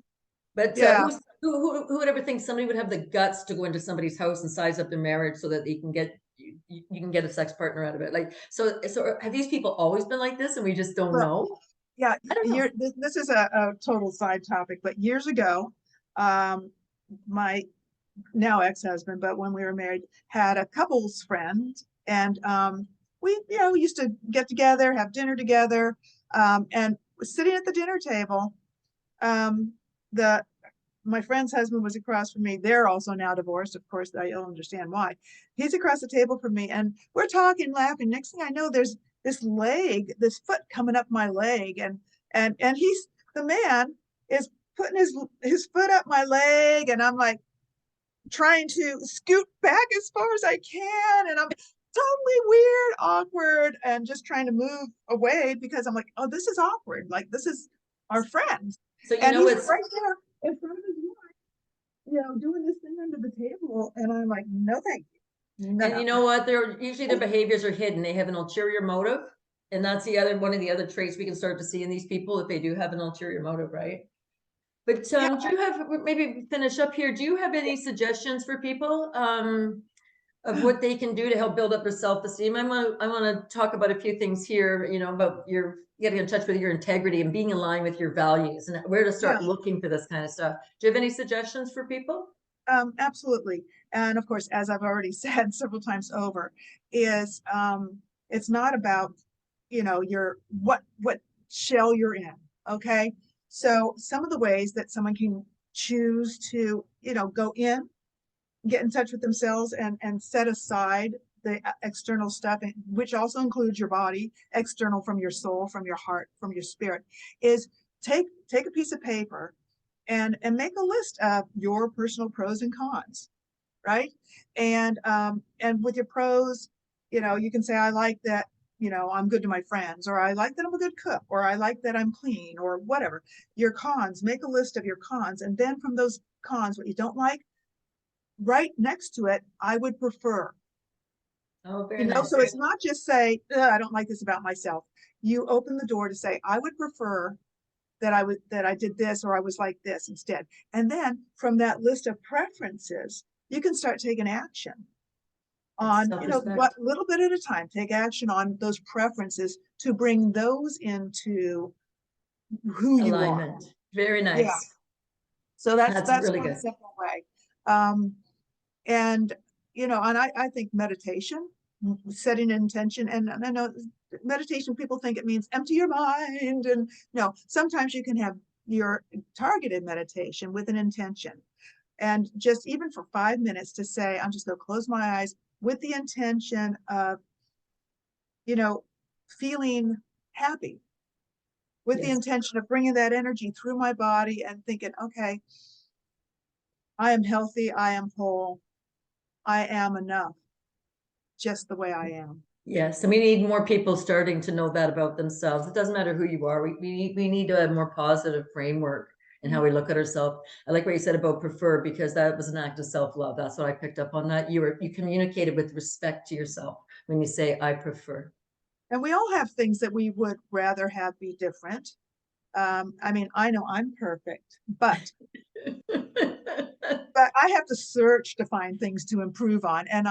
[SPEAKER 1] but
[SPEAKER 2] yeah.
[SPEAKER 1] Who would ever think somebody would have the guts to go into somebody's house and size up their marriage so that you can get a sex partner out of it? Like, so have these people always been like this, and we just don't know?
[SPEAKER 2] Yeah,
[SPEAKER 1] I don't know.
[SPEAKER 2] this is a total side topic, but years ago, my now ex-husband, but when we were married, had a couples friend, and we used to get together, have dinner together, and sitting at the dinner table, the my friend's husband was across from me. They're also now divorced. Of course, I don't understand why. He's across the table from me, and we're talking, laughing. Next thing I know, there's this foot coming up my leg, and the man is putting his foot up my leg, and I'm like trying to scoot back as far as I can, and I'm totally weird, awkward, and just trying to move away because I'm like, oh, this is awkward. Like, this is our friend.
[SPEAKER 1] So
[SPEAKER 2] and he's right there in front of his wife, doing this thing under the table, and I'm like, no, thank you. No.
[SPEAKER 1] And you know what? They're usually their behaviors are hidden. They have an ulterior motive. And that's one of the other traits we can start to see in these people if they do have an ulterior motive, right? But do you have, maybe finish up here, do you have any suggestions for people of what they can do to help build up their self-esteem? I want to talk about a few things here, about your getting in touch with your integrity and being in line with your values and where to start looking for this kind of stuff. Do you have any suggestions for people?
[SPEAKER 2] Absolutely. And of course, as I've already said several times over, is it's not about, your what shell you're in. Okay. So some of the ways that someone can choose to, go in, get in touch with themselves, and set aside the external stuff, which also includes your body, external from your soul, from your heart, from your spirit, is take a piece of paper and make a list of your personal pros and cons, right? And with your pros, you can say, I like that, I'm good to my friends, or I like that I'm a good cook, or I like that I'm clean, or whatever. Your cons, make a list of your cons. And then from those cons, what you don't like, right next to it, I would prefer.
[SPEAKER 1] Oh, very nice.
[SPEAKER 2] So it's not just say, I don't like this about myself. You open the door to say, I would prefer that I did this, or I was like this instead. And then from that list of preferences, you can start taking action
[SPEAKER 1] It's
[SPEAKER 2] on, what
[SPEAKER 1] self-respect.
[SPEAKER 2] little bit at a time, take action on those preferences to bring those into who you are.
[SPEAKER 1] Alignment. Very
[SPEAKER 2] Yeah.
[SPEAKER 1] nice.
[SPEAKER 2] So that's
[SPEAKER 1] That's
[SPEAKER 2] that's
[SPEAKER 1] really
[SPEAKER 2] one
[SPEAKER 1] good.
[SPEAKER 2] simple way. Um, and and I think meditation, setting an intention, and I know meditation, people think it means empty your mind, and no, sometimes you can have your targeted meditation with an intention, and just even for 5 minutes to say, I'm just going to close my eyes with the intention of, you know, feeling happy, with the
[SPEAKER 1] Yes.
[SPEAKER 2] intention of bringing that energy through my body and thinking, okay, I am healthy, I am whole, I am enough just the way I am.
[SPEAKER 1] Yes, and we need more people starting to know that about themselves. It doesn't matter who you are. We need a more positive framework in how we look at ourselves. I like what you said about prefer, because that was an act of self-love. That's what I picked up on that. You communicated with respect to yourself when you say I prefer.
[SPEAKER 2] And we all have things that we would rather have be different. I mean, I know I'm perfect, but I have to search to find things to improve on. And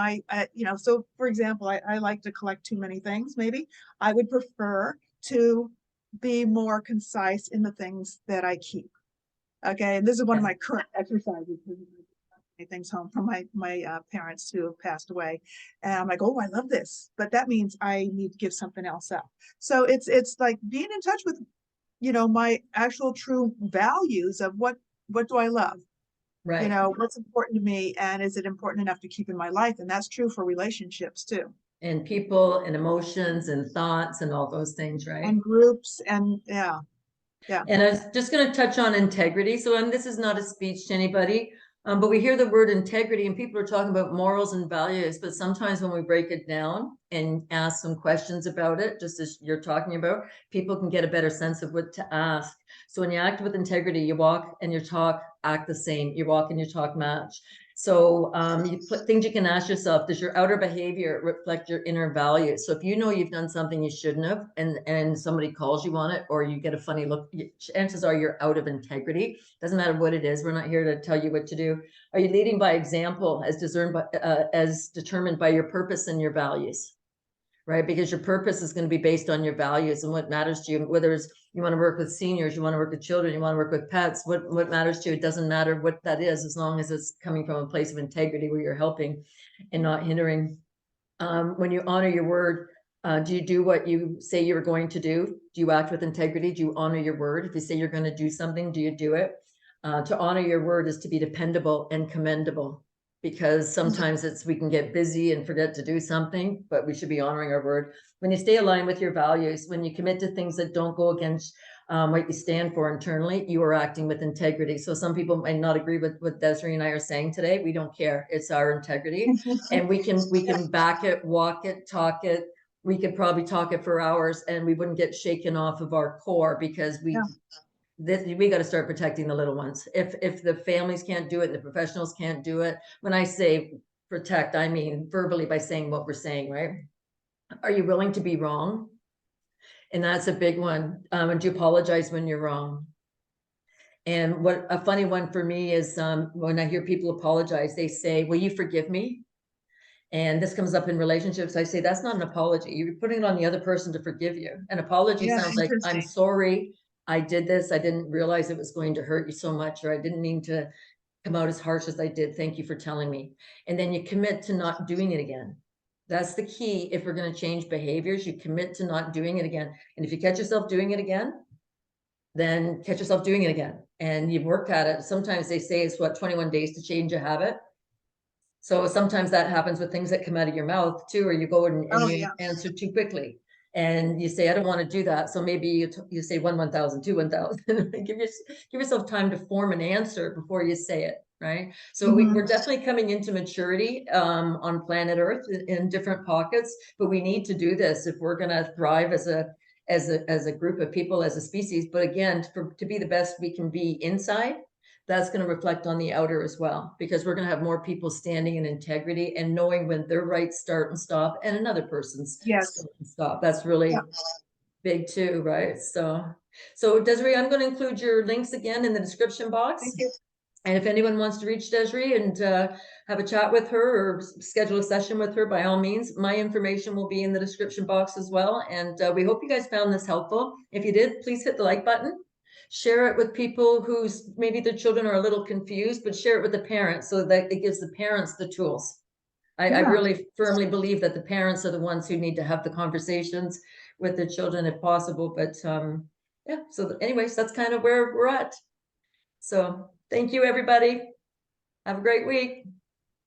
[SPEAKER 2] so for example, I like to collect too many things. Maybe I would prefer to be more concise in the things that I keep. Okay. And this is one of
[SPEAKER 1] Yes.
[SPEAKER 2] my current exercises. Things home from my parents who have passed away, and I'm like, oh, I love this, but that means I need to give something else up. So it's like being in touch with my actual true values of what do I love,
[SPEAKER 1] Right.
[SPEAKER 2] what's important to me, and is it important enough to keep in my life. And that's true for relationships too,
[SPEAKER 1] And people and emotions and thoughts and all those things, right?
[SPEAKER 2] and groups, and yeah, yeah,
[SPEAKER 1] And I was just going to touch on integrity. So, and this is not a speech to anybody, but we hear the word integrity and people are talking about morals and values. But sometimes when we break it down and ask some questions about it, just as you're talking about, people can get a better sense of what to ask. So when you act with integrity, you walk and your talk act the same. You walk and your talk match. So you put things you can ask yourself, does your outer behavior reflect your inner values? So if you know you've done something you shouldn't have, and somebody calls you on it, or you get a funny look, chances are you're out of integrity. Doesn't matter what it is. We're not here to tell you what to do. Are you leading by example as determined by your purpose and your values? Right? Because your purpose is going to be based on your values and what matters to you, whether it's you want to work with seniors, you want to work with children, you want to work with pets, what matters to you. It doesn't matter what that is, as long as it's coming from a place of integrity where you're helping and not hindering. When you honor your word, do you do what you say you're going to do? Do you act with integrity? Do you honor your word? If you say you're going to do something, do you do it? To honor your word is to be dependable and commendable, because sometimes we can get busy and forget to do something, but we should be honoring our word. When you stay aligned with your values, when you commit to things that don't go against what you stand for internally, you are acting with integrity. So some people might not agree with what Desiree and I are saying today. We don't care. It's our integrity, and we can back it, walk it, talk it. We could probably talk it for hours, and we wouldn't get shaken off of our core, because
[SPEAKER 2] yeah.
[SPEAKER 1] we got to start protecting the little ones. If the families can't do it, the professionals can't do it. When I say protect, I mean verbally, by saying what we're saying, right? Are you willing to be wrong? And that's a big one. And do you apologize when you're wrong? And what a funny one for me is when I hear people apologize, they say, will you forgive me? And this comes up in relationships. I say, that's not an apology. You're putting it on the other person to forgive you. An apology
[SPEAKER 2] Yeah,
[SPEAKER 1] sounds like, I'm
[SPEAKER 2] interesting.
[SPEAKER 1] sorry, I did this. I didn't realize it was going to hurt you so much, or I didn't mean to come out as harsh as I did. Thank you for telling me. And then you commit to not doing it again. That's the key. If we're going to change behaviors, you commit to not doing it again. And if you catch yourself doing it again, then catch yourself doing it again. And you've worked at it. Sometimes they say it's 21 days to change a habit. So sometimes that happens with things that come out of your mouth too, or you go and
[SPEAKER 2] Oh
[SPEAKER 1] you
[SPEAKER 2] yeah.
[SPEAKER 1] answer too quickly. and you say, I don't want to do that. So maybe you say 1,000, 2, 1,000. Give yourself time to form an answer before you say it, right? So we're definitely coming into maturity on planet Earth in different pockets, but we need to do this if we're going to thrive as a group of people, as a species. But again, to be the best we can be inside, that's going to reflect on the outer as well, because we're going to have more people standing in integrity and knowing when their rights start and stop and another person's
[SPEAKER 2] Yes.
[SPEAKER 1] start and stop. That's really big too, right? So Desiree, I'm going to include your links again in the description box.
[SPEAKER 2] Thank you.
[SPEAKER 1] And if anyone wants to reach Desiree and have a chat with her or schedule a session with her, by all means, my information will be in the description box as well. And we hope you guys found this helpful. If you did, please hit the like button. Share it with people whose maybe their children are a little confused, but share it with the parents so that it gives the parents the tools. I really firmly believe that the parents are the ones who need to have the conversations with their children if possible. But yeah, so anyways, that's kind of where we're at. So thank you, everybody. Have a great week.